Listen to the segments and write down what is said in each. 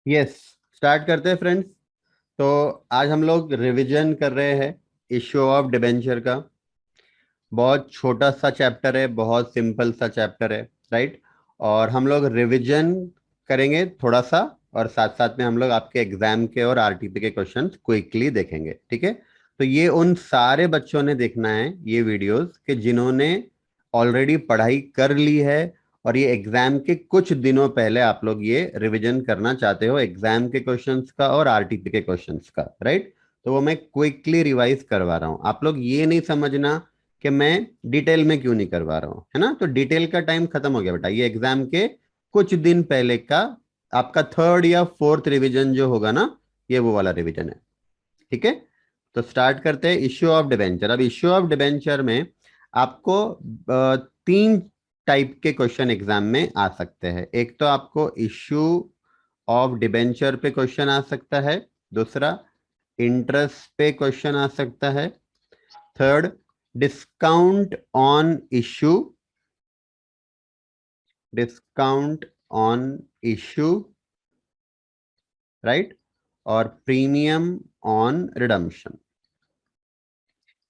Yes, start करते हैं friends. तो आज हम लोग रिवीजन कर रहे हैं इश्यू ऑफ डिबेंचर का। बहुत छोटा सा चैप्टर है, बहुत सिंपल सा चैप्टर है, राइट। और हम लोग रिवीजन करेंगे थोड़ा सा, और साथ साथ में हम लोग आपके एग्जाम के और आरटीपी के क्वेश्चंस क्विकली देखेंगे, ठीक है। तो ये उन सारे बच्चों ने देखना है ये वीडियोस कि जिन्होंने ऑलरेडी पढ़ाई कर ली है, और ये एग्जाम के कुछ दिनों पहले आप लोग ये रिवीजन करना चाहते हो एग्जाम के क्वेश्चंस का और आरटीपी के क्वेश्चंस का, राइट। तो वो मैं क्विकली रिवाइज करवा रहा हूं। आप लोग ये नहीं समझना कि मैं डिटेल में क्यों नहीं करवा रहा हूँ, है ना। तो डिटेल का टाइम खत्म हो गया बेटा। ये एग्जाम के कुछ दिन पहले का आपका थर्ड या फोर्थ रिवीजन जो होगा ना, ये वो वाला रिवीजन है, ठीक है। तो स्टार्ट करते हैं इश्यू ऑफ डिबेंचर। अब इश्यू ऑफ डिबेंचर में आपको तीन टाइप के क्वेश्चन एग्जाम में आ सकते हैं। एक तो आपको इश्यू ऑफ डिबेंचर पे क्वेश्चन आ सकता है, दूसरा इंटरेस्ट पे क्वेश्चन आ सकता है, third discount on issue, discount on issue, right, और premium on redemption.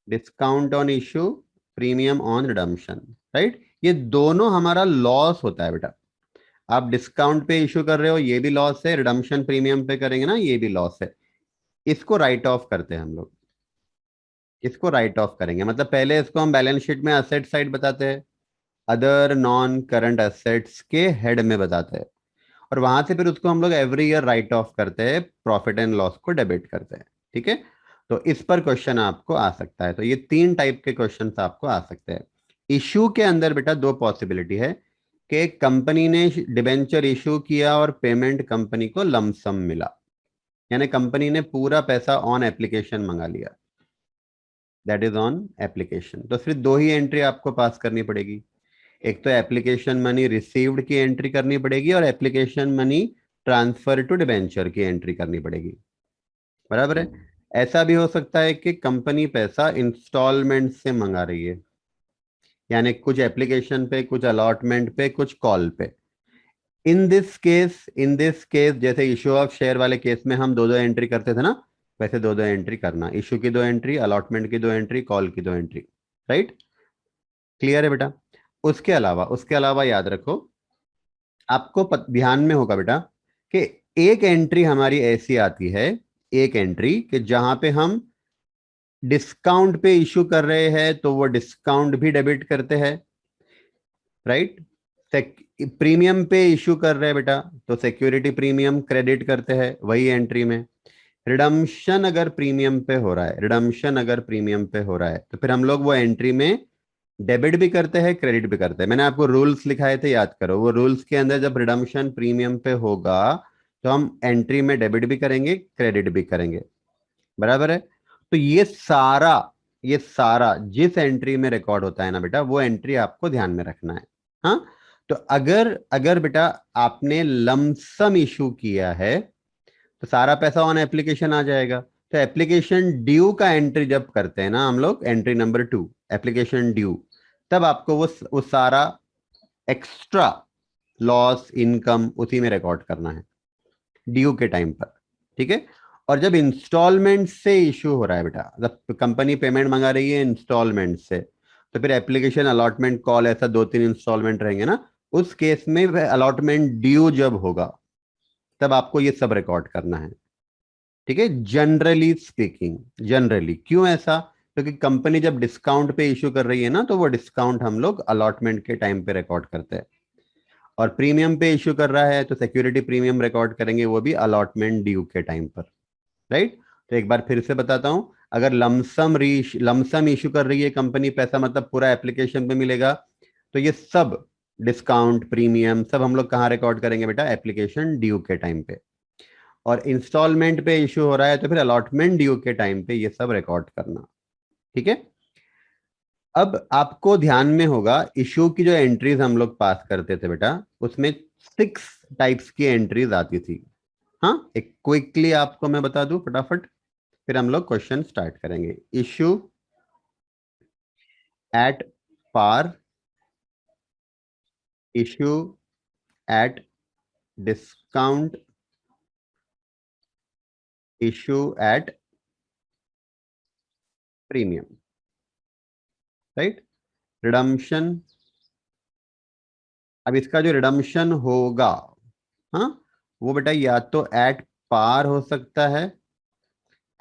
Discount on issue, premium on redemption, right. ये दोनों हमारा लॉस होता है बेटा। आप डिस्काउंट पे इश्यू कर रहे हो, ये भी लॉस है। रिडम्पशन प्रीमियम पे करेंगे ना, ये भी लॉस है। इसको राइट ऑफ करते हैं हम लोग। इसको राइट ऑफ करेंगे मतलब पहले इसको हम बैलेंस शीट में असेट साइड बताते हैं, अदर नॉन करंट एसेट्स के हेड में बताते हैं, और वहां से फिर उसको हम लोग एवरी ईयर राइट ऑफ करते हैं, प्रॉफिट एंड लॉस को डेबिट करते हैं, ठीक है। तो इस पर क्वेश्चन आपको आ सकता है। तो ये तीन टाइप के क्वेश्चन आपको आ सकते हैं। इशू के अंदर बेटा दो पॉसिबिलिटी है कि कंपनी ने डिबेंचर इशू किया और पेमेंट कंपनी को लमसम मिला, यानी कंपनी ने पूरा पैसा ऑन एप्लीकेशन मंगा लिया, दैट इज ऑन एप्लीकेशन। तो सिर्फ दो ही एंट्री आपको पास करनी पड़ेगी। एक तो एप्लीकेशन मनी रिसीव्ड की एंट्री करनी पड़ेगी, और application money transfer to debenture की एंट्री करनी पड़ेगी, बराबर है। ऐसा भी हो सकता है कि कंपनी पैसा इंस्टॉलमेंट से मंगा रही है, यानी कुछ एप्लीकेशन पे, कुछ अलॉटमेंट पे, कुछ कॉल पे। इन दिस केस जैसे इशू ऑफ शेयर वाले केस में हम दो दो एंट्री करते थे ना, वैसे दो दो एंट्री करना, इशू की दो एंट्री, अलॉटमेंट की दो एंट्री, कॉल की दो एंट्री, राइट। क्लियर है बेटा। उसके अलावा याद रखो, आपको ध्यान में होगा बेटा कि एक एंट्री हमारी ऐसी आती है, एक एंट्री कि जहां पे हम डिस्काउंट पे इशू कर रहे हैं तो वो डिस्काउंट भी डेबिट करते हैं, राइट। प्रीमियम पे इशू कर रहे हैं बेटा, तो सिक्योरिटी प्रीमियम क्रेडिट करते हैं वही एंट्री में। रिडम्पशन अगर प्रीमियम पे हो रहा है, रिडम्पशन अगर प्रीमियम पे हो रहा है, तो फिर हम लोग वो एंट्री में डेबिट भी करते हैं, क्रेडिट भी करते हैं। मैंने आपको रूल्स लिखाए थे, याद करो। वो रूल्स के अंदर जब रिडम्पशन प्रीमियम पे होगा तो हम एंट्री में डेबिट भी करेंगे, क्रेडिट भी करेंगे, बराबर है। तो ये सारा जिस एंट्री में रिकॉर्ड होता है ना बेटा, वो एंट्री आपको ध्यान में रखना है। हाँ। तो अगर अगर बेटा आपने लमसम इशू किया है, तो सारा पैसा ऑन एप्लीकेशन आ जाएगा। तो एप्लीकेशन ड्यू का एंट्री जब करते हैं ना हम लोग, एंट्री नंबर 2, एप्लीकेशन ड्यू, तब आपको वो सारा एक्स्ट्रा लॉस इनकम उसी में रिकॉर्ड करना है, ड्यू के टाइम पर, ठीक है। और जब इंस्टॉलमेंट से इशू हो रहा है बेटा, जब कंपनी पेमेंट मंगा रही है इंस्टॉलमेंट से, तो फिर एप्लीकेशन अलॉटमेंट कॉल, ऐसा दो तीन इंस्टॉलमेंट रहेंगे ना, उस केस में अलॉटमेंट ड्यू जब होगा, तब आपको ये सब रिकॉर्ड करना है, ठीक है। जनरली स्पीकिंग, जनरली क्यों ऐसा, क्योंकि कंपनी जब डिस्काउंट पे इशू कर रही है ना, तो वो डिस्काउंट हम लोग अलॉटमेंट के टाइम पे रिकॉर्ड करते हैं। और प्रीमियम पे इशू कर रहा है तो सिक्योरिटी प्रीमियम रिकॉर्ड करेंगे, वो भी अलॉटमेंट ड्यू के टाइम पर, राइट। तो एक बार फिर से बताता हूं, अगर लमसम इशू कर रही है कंपनी पैसा, मतलब पूरा एप्लीकेशन पे मिलेगा, तो ये सब डिस्काउंट प्रीमियम सब हम लोग कहाँ रिकॉर्ड करेंगे बेटा, एप्लीकेशन ड्यू के टाइम पे। और इंस्टॉलमेंट पे इशू हो रहा है तो फिर अलॉटमेंट ड्यू के टाइम पे ये सब रिकॉर्ड करना, ठीक है। अब आपको ध्यान में होगा, इशू की जो एंट्रीज हम लोग पास करते थे बेटा, उसमें 6 टाइप्स की एंट्रीज आती थी। हाँ, एक क्विकली आपको मैं बता दूं फटाफट, फिर हम लोग क्वेश्चन स्टार्ट करेंगे। Issue at par, issue at discount, issue at premium, right. Redemption, अब इसका जो रिडम्पशन होगा, हाँ, वो बेटा या तो एट पार हो सकता है,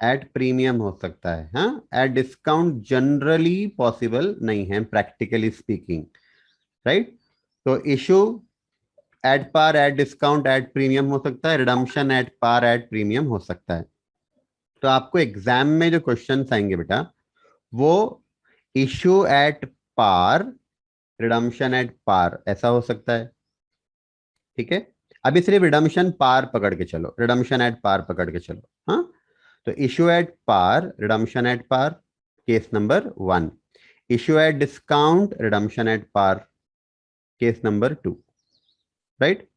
एट प्रीमियम हो सकता है, हाँ। एट डिस्काउंट जनरली पॉसिबल नहीं है, प्रैक्टिकली स्पीकिंग, राइट। तो issue at par, at discount, at premium हो सकता है, redemption at par at premium हो सकता है। तो आपको एग्जाम में जो क्वेश्चन आएंगे बेटा, वो issue at par, redemption at par, ऐसा हो सकता है, ठीक है। अभी सिर्फ रिडम्पशन पार पकड़ के चलो, रिडम्पशन एट पार पकड़ के चलो, हाँ। तो issue at par, redemption at par, case number 1। Issue at discount, redemption at par, case number 2, right.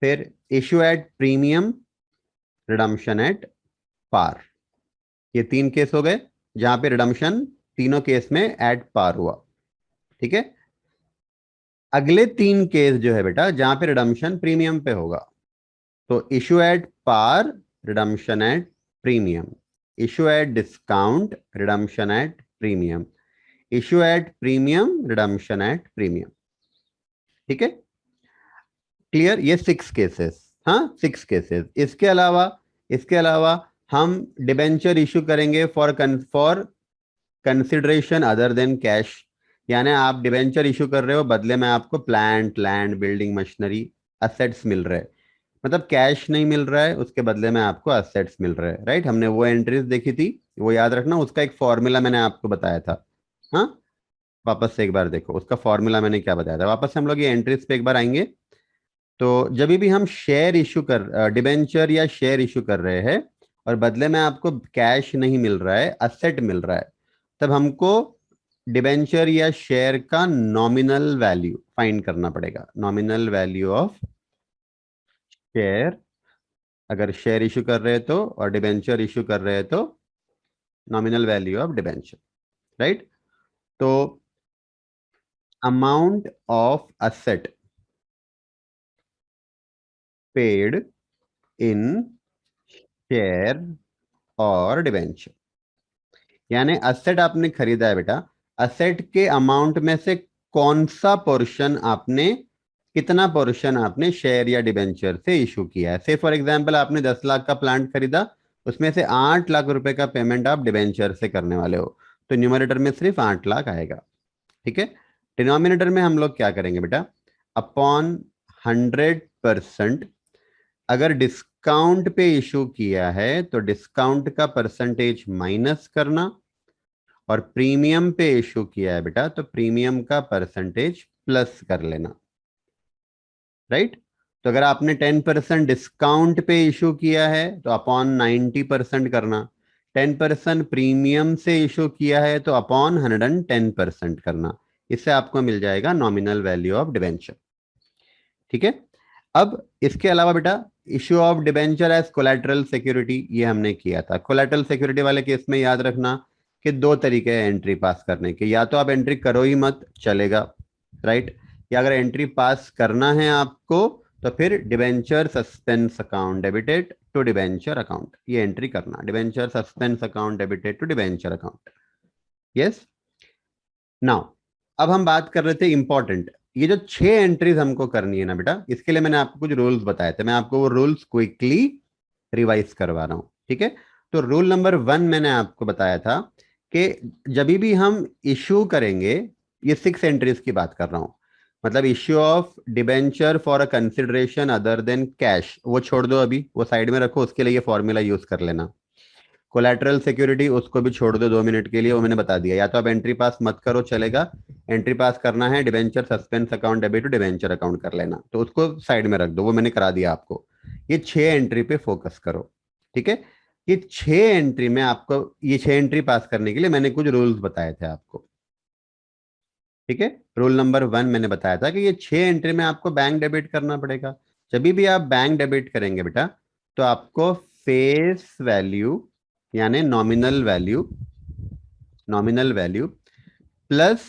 फिर issue at premium, redemption at par, ये 3 केस हो गए जहां पे रिडम्पशन तीनों केस में एट पार हुआ, ठीक है। अगले 3 केस जो है बेटा जहां पे रिडम्पशन प्रीमियम पे होगा, तो issue at par, redemption at premium, issue at discount, redemption at premium, issue at premium, redemption at premium, ठीक है। क्लियर, ये 6 केसेस, हाँ, 6 केसेस। इसके अलावा हम डिबेंचर इशू करेंगे for consideration other than cash. यानी आप डिबेंचर इशू कर रहे हो, बदले में आपको plant, land, building, machinery, assets मिल रहे हैं, मतलब कैश नहीं मिल रहा है, उसके बदले में आपको असेट्स मिल रहे हैं, राइट। हमने वो एंट्रीज देखी थी, वो याद रखना, उसका एक फॉर्मूला मैंने आपको बताया था, हाँ। वापस से एक बार देखो उसका फॉर्मूला मैंने क्या बताया था, वापस से हम लोग ये एंट्रीज पे एक बार आएंगे। तो जब भी हम शेयर इशू कर, डिबेंचर या शेयर इशू कर रहे हैं और बदले में आपको कैश नहीं मिल रहा है, असेट मिल रहा है, तब हमको डिबेंचर या शेयर का नॉमिनल वैल्यू फाइंड करना पड़ेगा, नॉमिनल वैल्यू ऑफ शेयर। अगर शेयर इशू कर रहे हैं तो, और डिबेंचर इशू कर रहे हैं तो nominal value of debenture, right. तो amount of asset paid in share और डिबेंचर, यानी असेट आपने खरीदा है बेटा, असेट के अमाउंट में से कौन सा पोर्शन आपने, कितना पोर्शन आपने शेयर या डिबेंचर से इशू किया है। से फॉर एग्जांपल आपने 10 लाख का प्लांट खरीदा, उसमें से 8 लाख रुपए का पेमेंट आप डिबेंचर से करने वाले हो, तो न्यूमरेटर में सिर्फ 8 लाख आएगा, ठीक है। डिनोमिनेटर में हम लोग क्या करेंगे बेटा, अपॉन 100%, अगर डिस्काउंट पे इशू किया है तो डिस्काउंट का परसेंटेज माइनस करना, और प्रीमियम पे इशू किया है बेटा तो प्रीमियम का परसेंटेज प्लस कर लेना, राइट। तो अगर आपने 10% डिस्काउंट पे इशू किया है तो अपॉन 90% करना, 10% प्रीमियम से इशू किया है तो अपॉन 110% करना। इससे आपको मिल जाएगा नॉमिनल वैल्यू ऑफ डिबेंचर, ठीक है। अब इसके अलावा बेटा, issue of debenture as collateral security, ये हमने किया था। कोलैटरल सिक्योरिटी वाले केस में याद रखना कि 2 तरीके हैं एंट्री पास करने के, या तो आप एंट्री करो ही मत, चलेगा, राइट। या अगर एंट्री पास करना है आपको तो फिर debenture suspense account debited to debenture account, ये एंट्री करना, debenture suspense account debited to debenture account. Yes, now अब हम बात कर रहे थे इंपॉर्टेंट, ये जो 6 एंट्रीज हमको करनी है ना बेटा, इसके लिए मैंने आपको कुछ रूल्स बताए थे, मैं आपको वो रूल्स क्विकली रिवाइज करवा रहा हूं, ठीक है। तो रूल नंबर 1 मैंने आपको बताया था कि जब भी हम इशू करेंगे, ये 6 एंट्रीज की बात कर रहा हूं, मतलब issue of debenture for a consideration other than cash, वो छोड़ दो, अभी वो साइड में रखो, उसके लिए ये फॉर्मूला यूज कर लेना। कोलैटरल सिक्योरिटी उसको भी छोड़ दो 2 मिनट के लिए, वो मैंने बता दिया, या तो आप एंट्री पास मत करो चलेगा, एंट्री पास करना है debenture suspense account debit to debenture account कर लेना, तो उसको साइड में रख दो, वो मैंने करा दिया आपको। ये 6 एंट्री पे फोकस करो, ठीक है। ये 6 एंट्री में आपको, ये 6 एंट्री पास करने के लिए मैंने कुछ रूल्स बताए थे आपको, ठीक है। रूल नंबर 1 मैंने बताया था कि ये 6 एंट्री में आपको बैंक डेबिट करना पड़ेगा। जब भी आप बैंक डेबिट करेंगे बेटा, तो आपको फेस वैल्यू यानी नॉमिनल वैल्यू प्लस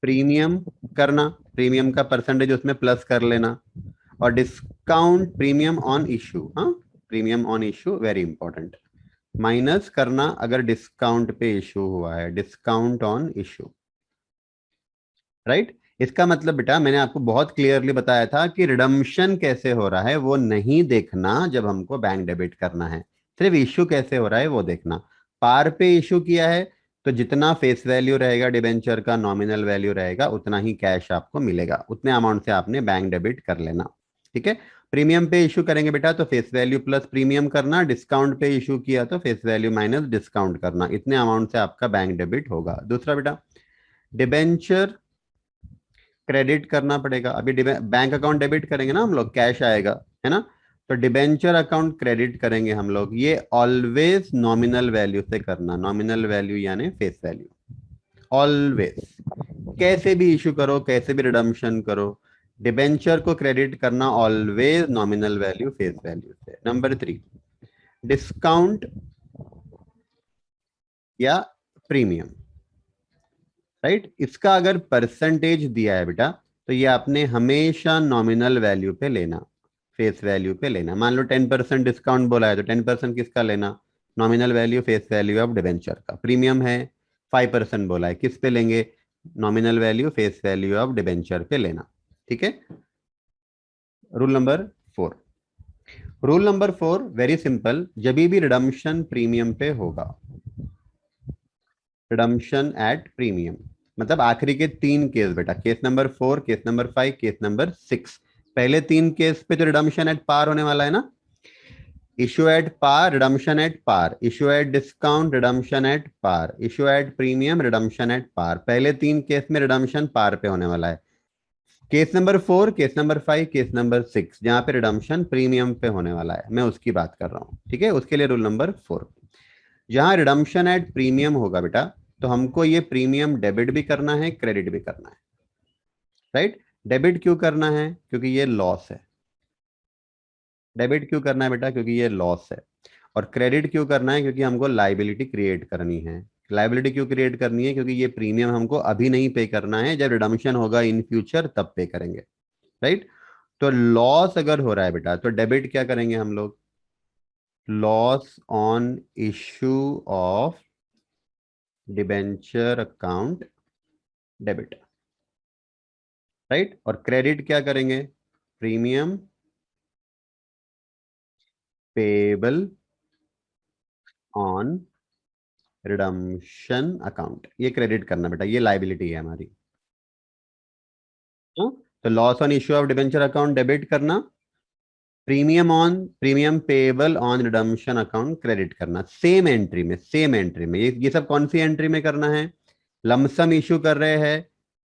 प्रीमियम करना, प्रीमियम का परसेंटेज उसमें प्लस कर लेना, और डिस्काउंट प्रीमियम ऑन इशू, हाँ, premium on issue very important, minus करना अगर डिस्काउंट पे इशू हुआ है, डिस्काउंट ऑन इशू, राइट। इसका मतलब बेटा मैंने आपको बहुत क्लियरली बताया था कि रिडम्पशन कैसे हो रहा है वो नहीं देखना जब हमको बैंक डेबिट करना है, सिर्फ इशू कैसे हो रहा है वो देखना। पार पे इशू किया है तो जितना फेस वैल्यू रहेगा डिबेंचर का, नॉमिनल वैल्यू रहेगा, उतना ही कैश आपको मिलेगा, उतने अमाउंट से आपने बैंक डेबिट कर लेना, ठीक है। प्रीमियम पे इशू करेंगे बेटा तो फेस वैल्यू प्लस प्रीमियम करना, डिस्काउंट पे इशू किया तो फेस वैल्यू माइनस डिस्काउंट करना, इतने अमाउंट से आपका बैंक डेबिट होगा। दूसरा बेटा, डिबेंचर क्रेडिट करना पड़ेगा। अभी बैंक अकाउंट डेबिट करेंगे ना हम लोग, कैश आएगा, है ना। तो डिबेंचर अकाउंट क्रेडिट करेंगे हम लोग, ये ऑलवेज नॉमिनल वैल्यू से करना, नॉमिनल वैल्यू यानी फेस वैल्यू, ऑलवेज। कैसे भी इशू करो, कैसे भी रिडम्पशन करो, डिबेंचर को क्रेडिट करना always nominal value face value से। नंबर 3, डिस्काउंट या प्रीमियम, राइट। इसका अगर परसेंटेज दिया है बेटा तो ये आपने हमेशा नॉमिनल वैल्यू पे लेना, फेस वैल्यू पे लेना। मान लो 10% डिस्काउंट बोला है तो 10% किसका लेना, nominal value face value of debenture का। प्रीमियम है 5% बोला है, किस पे लेंगे, nominal value face value of debenture पे लेना, ठीक है। Rule number 4, rule number 4 very simple, जब भी रिडम्पशन प्रीमियम पे होगा, रिडम्पशन एट प्रीमियम, मतलब आखिरी के 3 केस बेटा, case number 4, case number 5, case number 6, पहले 3 केस पे तो रिडम्पशन एट पार होने वाला है ना, issue at par, redemption at par, issue at discount, redemption at par, issue at premium, redemption at par, पहले 3 केस में रिडम्पशन पार पे होने वाला है। Case number 4, case number 5, case number 6 जहां पे रिडम्पशन प्रीमियम पे होने वाला है, मैं उसकी बात कर रहा हूं, ठीक है। उसके लिए रूल नंबर 4, जहां रिडम्पशन एट प्रीमियम होगा बेटा तो हमको ये प्रीमियम डेबिट भी करना है, क्रेडिट भी करना है, राइट। डेबिट क्यों करना है, क्योंकि ये लॉस है। डेबिट क्यों करना है बेटा, क्योंकि ये लॉस है। और क्रेडिट क्यों करना है, क्योंकि हमको लाइबिलिटी क्रिएट करनी है। लाइबिलिटी क्यों क्रिएट करनी है, क्योंकि ये प्रीमियम हमको अभी नहीं पे करना है, जब रिडम्पशन होगा इन फ्यूचर तब पे करेंगे, राइट। तो लॉस अगर हो रहा है बेटा तो डेबिट क्या करेंगे हम लोग, loss on issue of debenture account debit, right. और क्रेडिट क्या करेंगे, premium payable on redemption account, ये क्रेडिट करना बेटा, ये लाइबिलिटी है हमारी, हाँ? तो loss on issue of debenture account debit करना, premium payable on redemption account credit करना, सेम एंट्री में, सेम एंट्री में। ये सब कौन सी एंट्री में करना है, लमसम इशू कर रहे हैं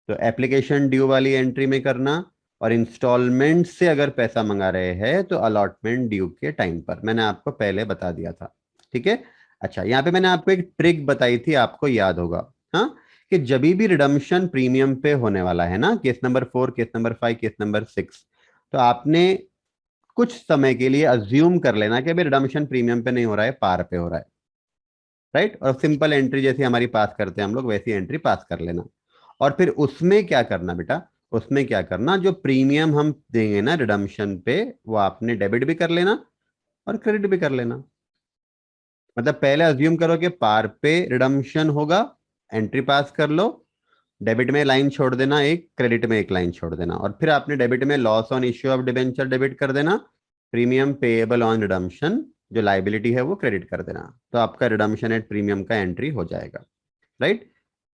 तो एप्लीकेशन ड्यू वाली एंट्री में करना, और इंस्टॉलमेंट से अगर पैसा मंगा रहे हैं तो अलॉटमेंट ड्यू के टाइम पर, मैंने आपको पहले बता दिया था, ठीक है। अच्छा, यहाँ पे मैंने आपको एक ट्रिक बताई थी, आपको याद होगा, हाँ, कि जब भी रिडम्पशन प्रीमियम पे होने वाला है ना, case number 4, case number 5, case number 6, तो आपने कुछ समय के लिए अज्यूम कर लेना कि अभी रिडम्पशन प्रीमियम पे नहीं हो रहा है, पार पे हो रहा है, राइट। और सिंपल एंट्री जैसी हमारी पास करते हैं हम लोग, वैसी एंट्री पास कर लेना। और फिर उसमें क्या करना बेटा, उसमें क्या करना, जो प्रीमियम हम देंगे ना रिडम्पशन पे, वो आपने डेबिट भी कर लेना और क्रेडिट भी कर लेना। मतलब पहले अज्यूम करो कि पार पे रिडम्पशन होगा, एंट्री पास कर लो, डेबिट में लाइन छोड़ देना एक, क्रेडिट में एक लाइन छोड़ देना, और फिर आपने डेबिट में loss on issue of debenture debit कर देना, प्रीमियम पेएबल ऑन रिडम्पशन जो लाइबिलिटी है वो क्रेडिट कर देना, तो आपका रिडम्पशन एट प्रीमियम का एंट्री हो जाएगा, राइट।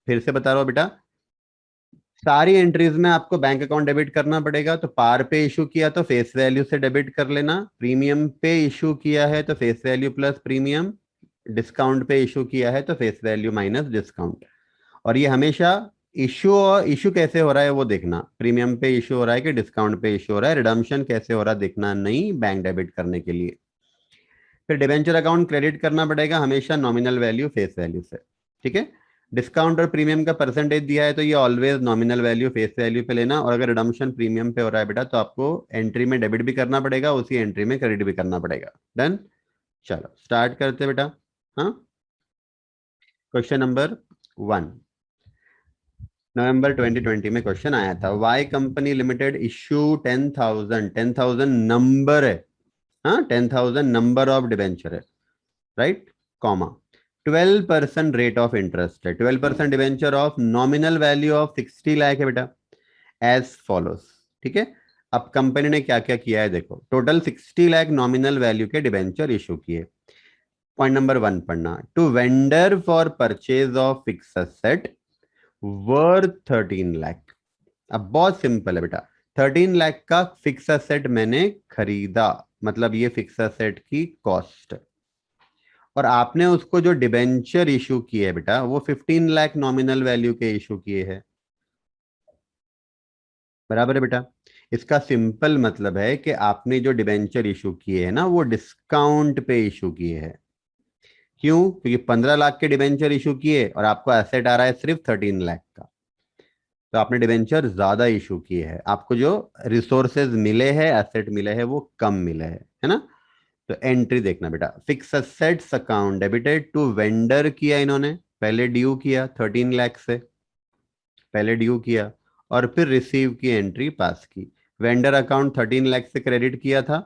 फिर से बता रहा हूं बेटा, सारी एंट्रीज में आपको बैंक अकाउंट डेबिट करना पड़ेगा। तो पार पे इशू किया तो फेस वैल्यू से डेबिट कर लेना, प्रीमियम पे इशू किया है तो face value plus premium, discount पे इशू किया है तो फेस वैल्यू माइनस डिस्काउंट। और ये हमेशा इशू, और इशू कैसे हो रहा है वो देखना, प्रीमियम पे इशू हो रहा है कि डिस्काउंट पे इशू हो रहा है, रिडम्पशन कैसे हो रहा है देखना नहीं, बैंक डेबिट करने के लिए। फिर डिबेंचर अकाउंट क्रेडिट करना पड़ेगा हमेशा नॉमिनल वैल्यू फेस वैल्यू से, ठीक है। डिस्काउंट और प्रीमियम का परसेंटेज दिया है तो ये always nominal value face value पे लेना, और अगर रिडम्पशन प्रीमियम पे हो रहा है बेटा तो आपको एंट्री में डेबिट भी करना पड़ेगा, उसी एंट्री में क्रेडिट भी करना पड़ेगा। डन, चलो स्टार्ट करते हैं बेटा। हाँ, क्वेश्चन नंबर 1, नवंबर 2020 में क्वेश्चन आया था, Y company limited issue 10,000 number है, हाँ 10,000 नंबर ऑफ डिबेंचर है, right, comma 12% rate of interest है, 12% debenture of nominal value of 60 lakh है बेटा, एज फॉलोस। ठीक है, अब कंपनी ने क्या क्या किया है देखो, टोटल 60 लाख नॉमिनल वैल्यू के डिबेंचर इशू किए। पॉइंट नंबर 1 पढ़ना, to vendor for purchase of fix asset worth 13 lakh. अब बहुत सिंपल है बेटा, 13 लाख का फिक्स एसेट मैंने खरीदा, मतलब ये फिक्स एसेट की कॉस्ट, और आपने उसको जो डिबेंचर इशू किए बेटा वो 15 लाख नॉमिनल वैल्यू के इशू किए हैं, बराबर है बेटा। इसका सिंपल मतलब है कि आपने जो डिबेंचर इशू किए हैं ना वो डिस्काउंट पे इशू किए हैं। क्यों? क्योंकि 15 लाख के डिबेंचर इशू किए और आपको एसेट आ रहा है सिर्फ 13 लाख का, तो आपने डिबेंचर ज्यादा इशू किए हैं, आपको जो रिसोर्सेज मिले हैं, एसेट मिले हैं, वो कम मिले हैं, है ना। तो एंट्री देखना बेटा, fix assets account debited to vendor किया इन्होंने, पहले ड्यू किया 13 लाख से, पहले ड्यू किया और फिर रिसीव की एंट्री पास की। वेंडर अकाउंट 13 लाख से क्रेडिट किया था,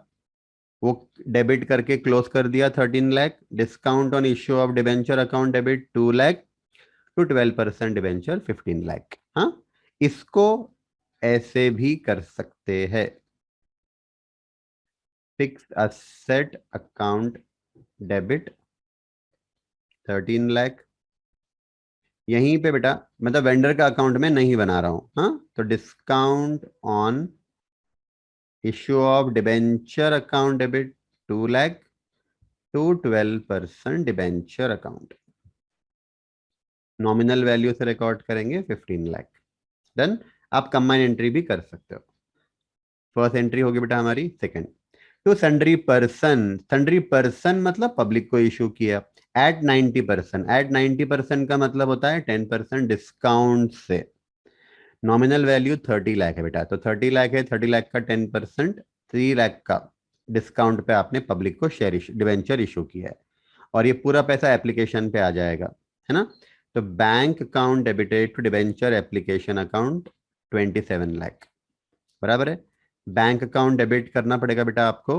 वो डेबिट करके क्लोज कर दिया 13 lakh. Discount on issue of debenture account debit 2 lakh, to 12% debenture 15 lakh. हाँ, इसको ऐसे भी कर सकते हैं, fix asset account debit 13 lakh, यहीं पे बेटा मतलब वेंडर का अकाउंट में नहीं बना रहा हूं, हाँ, तो discount on issue of debenture account debit 2 lakh, to 12% debenture account, nominal value से रिकॉर्ड करेंगे 15 लाख। डन। आप कंबाइन एंट्री भी कर सकते हो। फर्स्ट एंट्री होगी बेटा हमारी, second, to sundry person, sundry person मतलब पब्लिक को इशू किया एट 90%, एट 90% का मतलब होता है 10% डिस्काउंट से। नॉमिनल वैल्यू 30 लाख है बेटा, तो 30 लाख है, 30 लाख का 10%, 3 लाख का डिस्काउंट पे आपने पब्लिक को शेयर डिवेंचर इशू किया है, और ये पूरा पैसा एप्लीकेशन पे आ जाएगा, है ना। तो bank account debited to debenture application account 27 lakh, बराबर है। बैंक अकाउंट डेबिट करना पड़ेगा बेटा आपको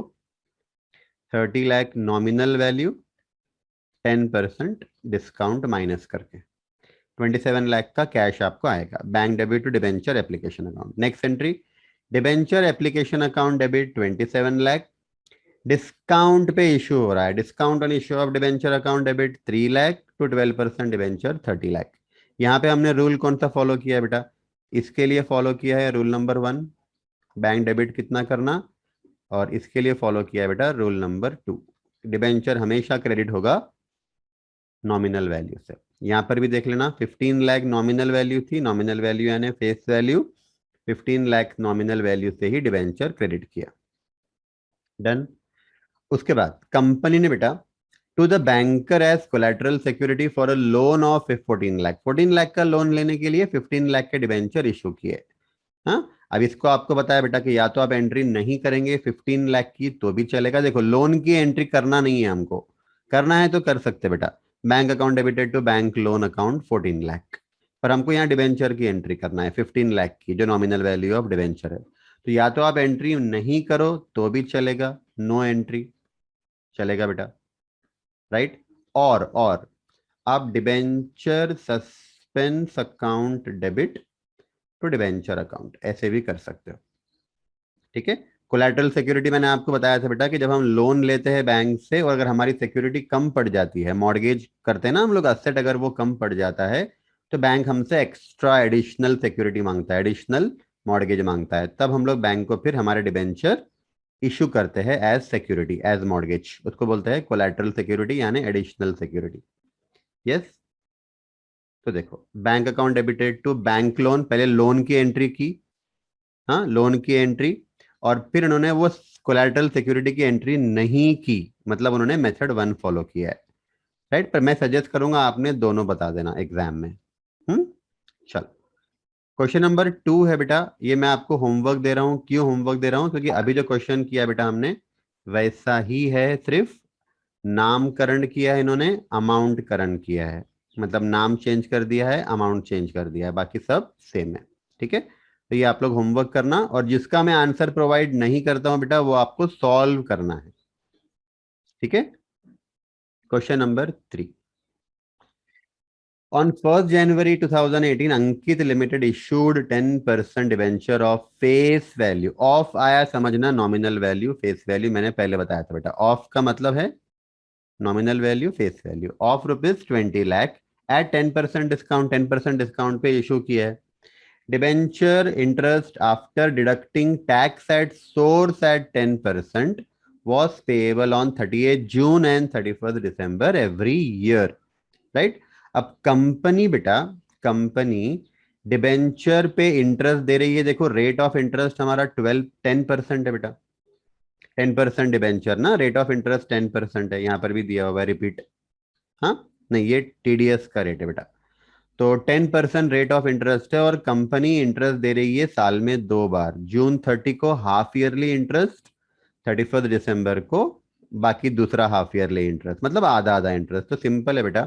30 lakh nominal value, 10% discount minus करके 27 लाख का कैश आपको आएगा। Bank debit to debenture application account. Next entry, debenture application account debit 27 lakh, discount पे इशू हो रहा है, discount on issue of debenture account debit 3 lakh, to 12% debenture 30 lakh. यहाँ पे हमने रूल कौन सा फॉलो किया है बेटा, इसके लिए फॉलो किया है रूल नंबर 1, बैंक डेबिट कितना करना, और इसके लिए फॉलो किया है बेटा रूल नंबर 2, डिबेंचर हमेशा क्रेडिट होगा नॉमिनल वैल्यू से। यहां पर भी देख लेना, 15 लाख नॉमिनल वैल्यू थी, नॉमिनल वैल्यू यानी face value, 15 lakh nominal value से ही डिबेंचर क्रेडिट किया। डन। उसके बाद कंपनी ने बेटा to the banker as collateral security for a loan of 14 lakh, 14 lakh का लोन लेने के लिए 15 लाख के डिबेंचर इशू किए। हाँ, अब इसको आपको बताया बेटा कि या तो आप एंट्री नहीं करेंगे 15 लाख की तो भी चलेगा, देखो लोन की एंट्री करना नहीं है हमको, करना है तो कर सकते बेटा, bank account debited to bank loan account 14 lakh, पर हमको यहाँ डिबेंचर की एंट्री करना है 15 लाख की, जो नॉमिनल वैल्यू ऑफ डिबेंचर है। तो या तो आप एंट्री नहीं करो तो भी चलेगा, नो एंट्री चलेगा बेटा, राइट। और आप debenture suspense account debit to debenture account ऐसे भी कर सकते हो, ठीक है। कोलैटरल सिक्योरिटी मैंने आपको बताया था बेटा कि जब हम लोन लेते हैं बैंक से और अगर हमारी सिक्योरिटी कम पड़ जाती है, मॉर्गेज करते हैं ना हम लोग, असेट अगर वो कम पड़ जाता है तो बैंक हमसे एक्स्ट्रा एडिशनल सिक्योरिटी मांगता है, एडिशनल मॉर्गेज मांगता है, तब हम लोग बैंक को फिर हमारे डिबेंचर इशू करते हैं एज सिक्योरिटी, एज मॉर्गेज, उसको बोलते हैं कोलैटरल सिक्योरिटी यानी एडिशनल सिक्योरिटी। यस। तो देखो, bank account debited to bank loan, पहले लोन की एंट्री की, हाँ लोन की एंट्री, और फिर उन्होंने वो कोलैटरल सिक्योरिटी की एंट्री नहीं की, मतलब उन्होंने मेथड 1 फॉलो किया है, राइट। पर मैं सजेस्ट करूंगा आपने दोनों बता देना एग्जाम में। हम्म। चल, क्वेश्चन नंबर 2 है बेटा, ये मैं आपको होमवर्क दे रहा हूं, क्यों होमवर्क दे रहा हूं, क्योंकि अभी जो क्वेश्चन किया बेटा हमने वैसा ही है, सिर्फ नामकरण किया है इन्होंने, अमाउंट करण किया है, मतलब नाम चेंज कर दिया है, अमाउंट चेंज कर दिया है, बाकी सब सेम है, ठीक है। तो ये आप लोग होमवर्क करना, और जिसका मैं आंसर प्रोवाइड नहीं करता हूं बेटा वो आपको सॉल्व करना है, ठीक है, question number 3। On 1st January 2018, Ankit Limited issued 10% debenture of face value. Of आया समझना, नॉमिनल वैल्यू, फेस वैल्यू मैंने पहले बताया था बेटा। ऑफ का मतलब है nominal value, face value of ₹20 lakh at 10% discount. 10% discount पे इशू किया है। Debenture interest after deducting tax at source at 10% was payable on 30th June and 31st December every year, right. अब कंपनी बेटा, कंपनी डिबेंचर पे interest दे रही है। देखो rate of interest हमारा 10% है बेटा। 10% डिबेंचर ना, रेट ऑफ इंटरेस्ट 10% है, यहां पर भी दिया हुआ है, रिपीट। हाँ, नहीं ये टीडीएस का रेट है बेटा। तो 10% रेट ऑफ इंटरेस्ट है और कंपनी इंटरेस्ट दे रही है साल में 2 बार, जून 30 को हाफ ईयरली इंटरेस्ट, 31 दिसंबर को बाकी दूसरा हाफ ईयरली इंटरेस्ट, मतलब आधा आधा इंटरेस्ट। तो सिंपल है बेटा,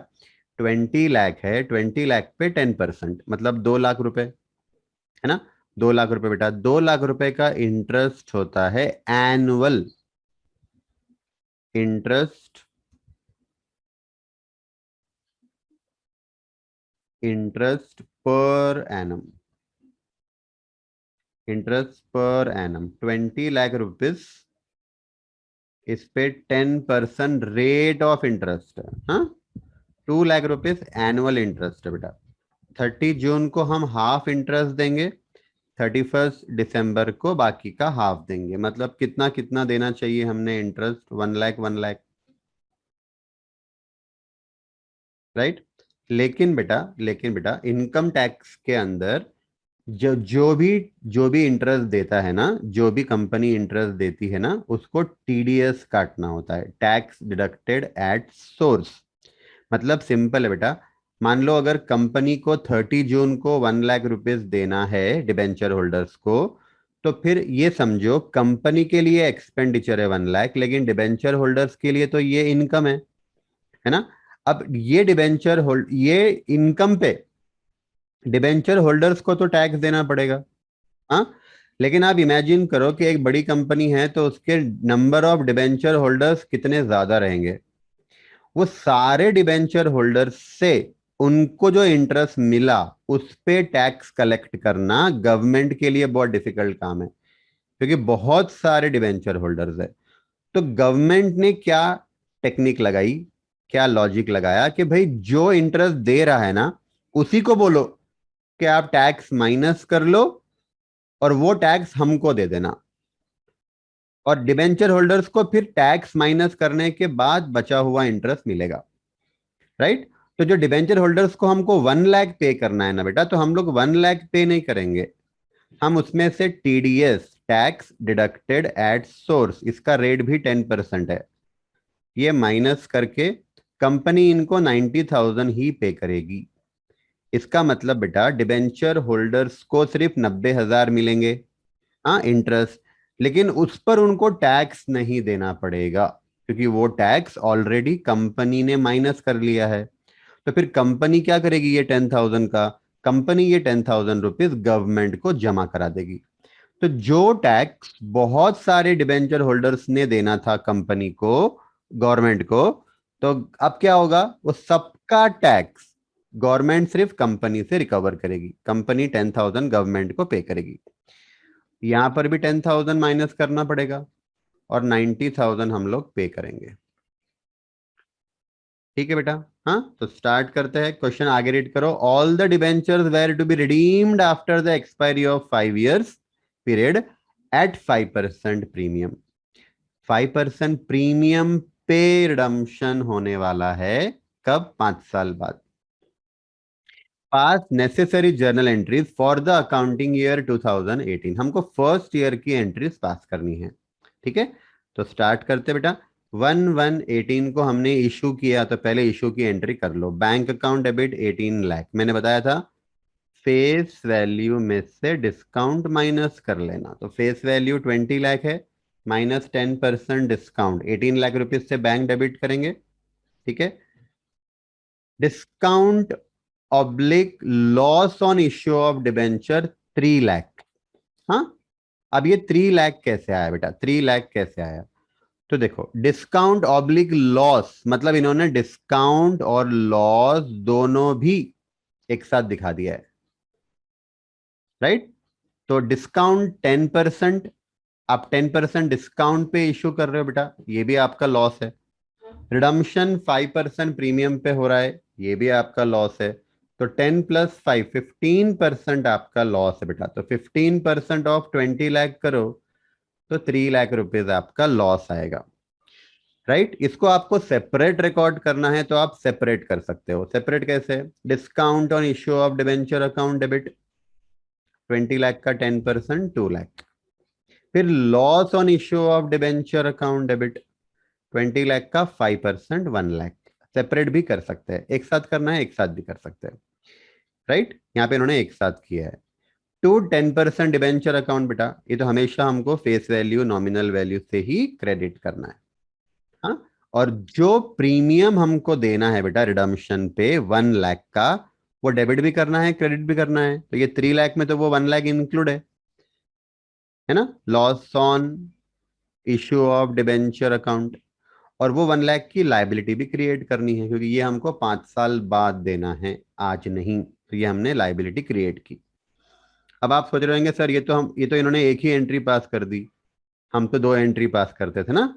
20 लाख है, 20 लाख पे 10% मतलब 2 लाख रुपए, है ना। 2 लाख रुपए बेटा, 2 लाख रुपए का इंटरेस्ट होता है annual interest, interest per annum, interest per annum 20 lakh rupees. इस पे 10% रेट ऑफ इंटरेस्ट है, हाँ। 2 लाख रुपीज एनुअल इंटरेस्ट है बेटा। 30 जून को हम हाफ इंटरेस्ट देंगे, 31 दिसंबर को बाकी का हाफ देंगे। मतलब कितना कितना देना चाहिए हमने इंटरेस्ट? 1 लाख 1 लाख, राइट। लेकिन बेटा इनकम टैक्स के अंदर जो भी इंटरेस्ट देता है ना, जो भी कंपनी इंटरेस्ट देती है ना, उसको टीडीएस काटना होता है, टैक्स डिडक्टेड एट सोर्स। मतलब सिंपल है बेटा, मान लो अगर कंपनी को 30 जून को 1 लाख रुपीज देना है डिबेंचर होल्डर्स को, तो फिर ये समझो कंपनी के लिए एक्सपेंडिचर है 1 लाख, लेकिन डिबेंचर होल्डर्स के लिए तो ये इनकम है ना। अब ये डिबेंचर होल्ड, ये इनकम पे डिबेंचर होल्डर्स को तो टैक्स देना पड़ेगा, हाँ। लेकिन आप इमेजिन करो कि एक बड़ी कंपनी है तो उसके नंबर ऑफ डिबेंचर होल्डर्स कितने ज्यादा रहेंगे। वो सारे डिबेंचर होल्डर्स से उनको जो इंटरेस्ट मिला उस पे टैक्स कलेक्ट करना गवर्नमेंट के लिए बहुत डिफिकल्ट काम है, क्योंकि बहुत सारे डिबेंचर होल्डर्स है। तो गवर्नमेंट ने क्या टेक्निक लगाई, क्या लॉजिक लगाया कि भाई जो इंटरेस्ट दे रहा है ना, उसी को बोलो कि आप टैक्स माइनस कर लो और वो टैक्स हमको दे देना, और डिबेंचर होल्डर्स को फिर टैक्स माइनस करने के बाद बचा हुआ इंटरेस्ट मिलेगा, राइट। तो जो डिबेंचर होल्डर्स को हमको 1 लाख पे करना है ना बेटा, तो हम लोग 1 लाख पे नहीं करेंगे, हम उसमें से TDS, tax deducted at source, इसका रेट भी 10% है, ये माइनस करके कंपनी इनको 90,000 ही पे करेगी। इसका मतलब बेटा डिबेंचर होल्डर्स को सिर्फ 90,000 मिलेंगे, हाँ, इंटरेस्ट। लेकिन उस पर उनको टैक्स नहीं देना पड़ेगा, क्योंकि वो टैक्स ऑलरेडी कंपनी ने माइनस कर लिया है। तो फिर कंपनी क्या करेगी? ये 10,000 का, कंपनी ये 10,000 रुपीज गवर्नमेंट को जमा करा देगी। तो जो टैक्स बहुत सारे डिबेंचर होल्डर्स ने देना था कंपनी को, गवर्नमेंट को, तो अब क्या होगा? वो सबका टैक्स गवर्नमेंट सिर्फ कंपनी से रिकवर करेगी, कंपनी 10,000 गवर्नमेंट को पे करेगी। यहां पर भी 10,000 माइनस करना पड़ेगा और 90,000 हम लोग पे करेंगे। ठीक है बेटा, हाँ। तो स्टार्ट करते हैं, क्वेश्चन आगे रीड करो। All the debentures were to be redeemed after the expiry of 5 years period at 5% premium. 5% premium पे रिडम्पशन होने वाला है, कब? 5 साल बाद। Pass necessary journal entries for the accounting year 2018। हमको फर्स्ट ईयर की एंट्रीज पास करनी है, ठीक है। तो स्टार्ट करते बेटा। 1/1/18 को हमने इशू किया, तो पहले इशू की एंट्री कर लो। बैंक अकाउंट डेबिट 18 लाख, मैंने बताया था फेस वैल्यू में से डिस्काउंट माइनस कर लेना। तो फेस वैल्यू 20 लाख है, माइनस 10% डिस्काउंट, 18 लाख रुपीज से बैंक डेबिट करेंगे, ठीक है। Discount oblique loss on issue of debenture 3 lakh, हाँ। अब ये 3 लाख कैसे आया बेटा? 3 लाख कैसे आया? तो देखो डिस्काउंट ऑब्लिक लॉस, मतलब इन्होंने डिस्काउंट और लॉस दोनों भी एक साथ दिखा दिया है, राइट। तो डिस्काउंट 10%, आप 10% डिस्काउंट पे इशू कर रहे हो बेटा, ये भी आपका लॉस है। रिडम्पशन 5% प्रीमियम पे हो रहा है, ये भी आपका लॉस है। तो 10 + 5 15% आपका लॉस है बेटा। तो 15% ऑफ 20 लाख करो तो 3 लाख रुपीज आपका लॉस आएगा, राइट। इसको आपको सेपरेट रिकॉर्ड करना है तो आप सेपरेट कर सकते हो। सेपरेट कैसे? Discount on issue of debenture account debit 20 lakh का 10% 2 लाख। फिर loss on issue of debenture account debit 20 lakh का 5% 1 लाख। सेपरेट भी कर सकते हैं, एक साथ करना है एक साथ भी कर सकते हैं, राइट। यहाँ पे इन्होंने एक साथ किया है। टू 10% डिबेंचर अकाउंट बेटा, ये तो हमेशा हमको फेस वैल्यू नॉमिनल वैल्यू से ही क्रेडिट करना है। हाँ, और जो प्रीमियम हमको देना है बेटा रिडम्पशन पे 1 लाख का, वो डेबिट भी करना है क्रेडिट भी करना है। तो ये 3 लाख में तो वो 1 लाख इंक्लूड है ना, loss on issue of debenture account. और वो 1 लाख की लाइबिलिटी भी क्रिएट करनी है, क्योंकि ये हमको 5 साल बाद देना है, आज नहीं। तो ये हमने लाइबिलिटी क्रिएट की। अब आप सोच रहे होंगे सर ये तो इन्होंने एक ही एंट्री पास कर दी, हम तो दो एंट्री पास करते थे ना।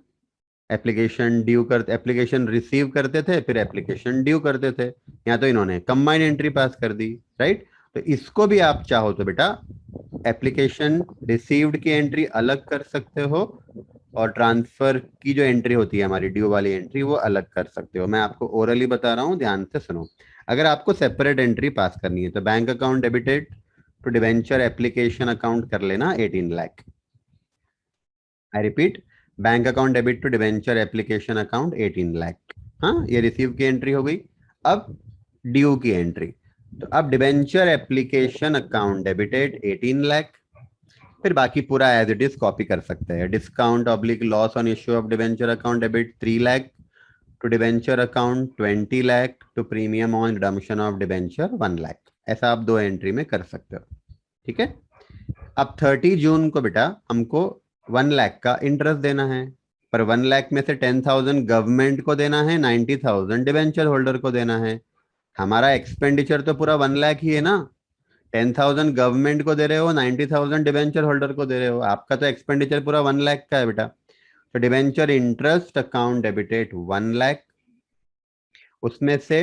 एप्लीकेशन रिसीव करते थे फिर एप्लीकेशन ड्यू करते थे। यहाँ तो इन्होंने कंबाइंड एंट्री पास कर दी, राइट। तो इसको भी आप चाहो तो बेटा एप्लीकेशन रिसीव्ड की एंट्री अलग कर सकते हो, और ट्रांसफर की जो एंट्री होती है हमारी ड्यू वाली एंट्री वो अलग कर सकते हो। मैं आपको ओरली बता रहा हूँ, ध्यान से सुनो। अगर आपको सेपरेट एंट्री पास करनी है तो bank account debited to debenture application account कर लेना 18 lakh. I repeat, bank account debit to debenture application account 18 lakh. हाँ, ये रिसीव की एंट्री हो गई। अब ड्यू की एंट्री, तो अब debenture application account debited 18 lakh. फिर बाकी पूरा एज इट इज कॉपी कर सकते हैं। Discount oblique loss on issue of debenture account debit 3 lakh to debenture account 20 lakh to premium on redemption of debenture 1 lakh. ऐसा आप दो एंट्री में कर सकते हो, ठीक है। अब 30 जून को बेटा हमको 1 लाख का इंटरेस्ट देना है, पर 1 लाख में से 10,000 गवर्नमेंट को देना है, 90,000 डिवेंचर होल्डर को देना है। हमारा एक्सपेंडिचर तो पूरा 1 लाख ही है ना। 10,000 गवर्नमेंट को दे रहे हो, 90,000 डिवेंचर होल्डर को दे रहे हो, आपका तो एक्सपेंडिचर पूरा 1 लाख का है बेटा। तो debenture interest account debited 1 lakh, उसमें से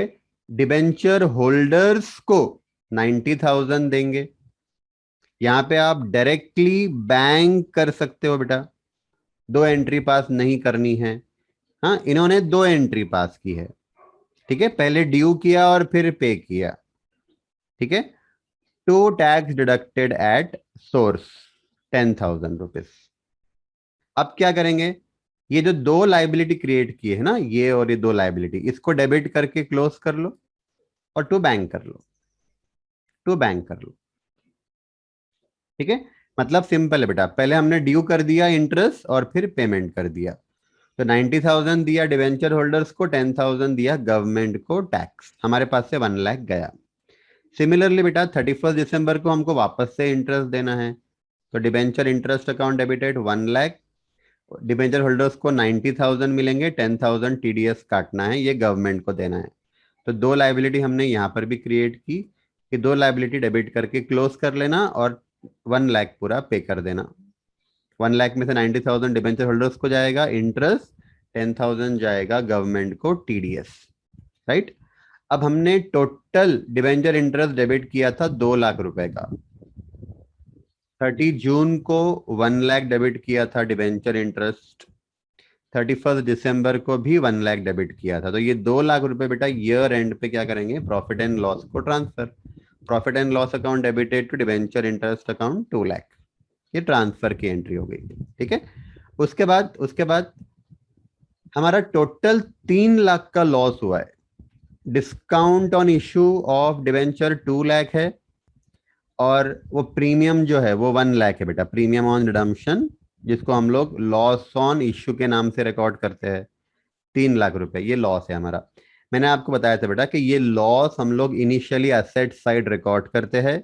डिवेंचर होल्डर्स को 90,000 देंगे। यहाँ पे आप डायरेक्टली बैंक कर सकते हो बेटा, दो एंट्री पास नहीं करनी है। हाँ, इन्होंने दो एंट्री पास की है, ठीक है, पहले ड्यू किया और फिर पे किया, ठीक है। To tax deducted at source 10,000 rupees. अब क्या करेंगे, ये जो दो लाइबिलिटी क्रिएट की है ना, ये और ये दो लाइबिलिटी, इसको डेबिट करके क्लोज कर लो और टू बैंक कर लो, टू बैंक कर लो, ठीक है। मतलब सिंपल है बेटा, पहले हमने ड्यू कर दिया इंटरेस्ट और फिर पेमेंट कर दिया। तो 90,000 दिया डिवेंचर होल्डर्स को, 10,000 दिया गवर्नमेंट को टैक्स, हमारे पास से 1 लाख गया। सिमिलरली बेटा 31 दिसंबर को हमको वापस से इंटरेस्ट देना है। तो debenture interest account debited 1 lakh, debenture holders को 90,000 मिलेंगे, 10,000 टीडीएस काटना है, ये गवर्नमेंट को देना है। तो दो लाइबिलिटी हमने यहाँ पर भी क्रिएट की कि दो लाइबिलिटी डेबिट करके क्लोज कर लेना और 1 लाख पूरा पे कर देना। 1 लाख में से 90,000 डिवेंचर होल्डर्स को जाएगा इंटरेस्ट, 10,000 जाएगा गवर्नमेंट को टीडीएस, राइट। अब हमने टोटल डिवेंचर इंटरेस्ट डेबिट किया था 2 लाख रुपए का। 30 जून को 1 लाख डेबिट किया था डिवेंचर इंटरेस्ट, 31 दिसंबर को भी 1 लाख डेबिट किया था। तो ये 2 लाख रुपए बेटा ईयर एंड पे क्या करेंगे, प्रॉफिट एंड लॉस को transfer. Profit and loss account debited to debenture interest account 2 lakh, ये ट्रांसफर की एंट्री हो गई, ठीक है। उसके बाद हमारा टोटल 3 लाख का लॉस हुआ है। Discount on issue of debenture 2 lakh है, और वो प्रीमियम जो है वो 1 लाख है बेटा, प्रीमियम ऑन रिडम्पशन, जिसको हम लोग लॉस ऑन इश्यू के नाम से रिकॉर्ड करते हैं। 3 लाख रुपए ये लॉस है हमारा। मैंने आपको बताया था बेटा कि ये लॉस हम लोग इनिशियली असेट साइड रिकॉर्ड करते हैं।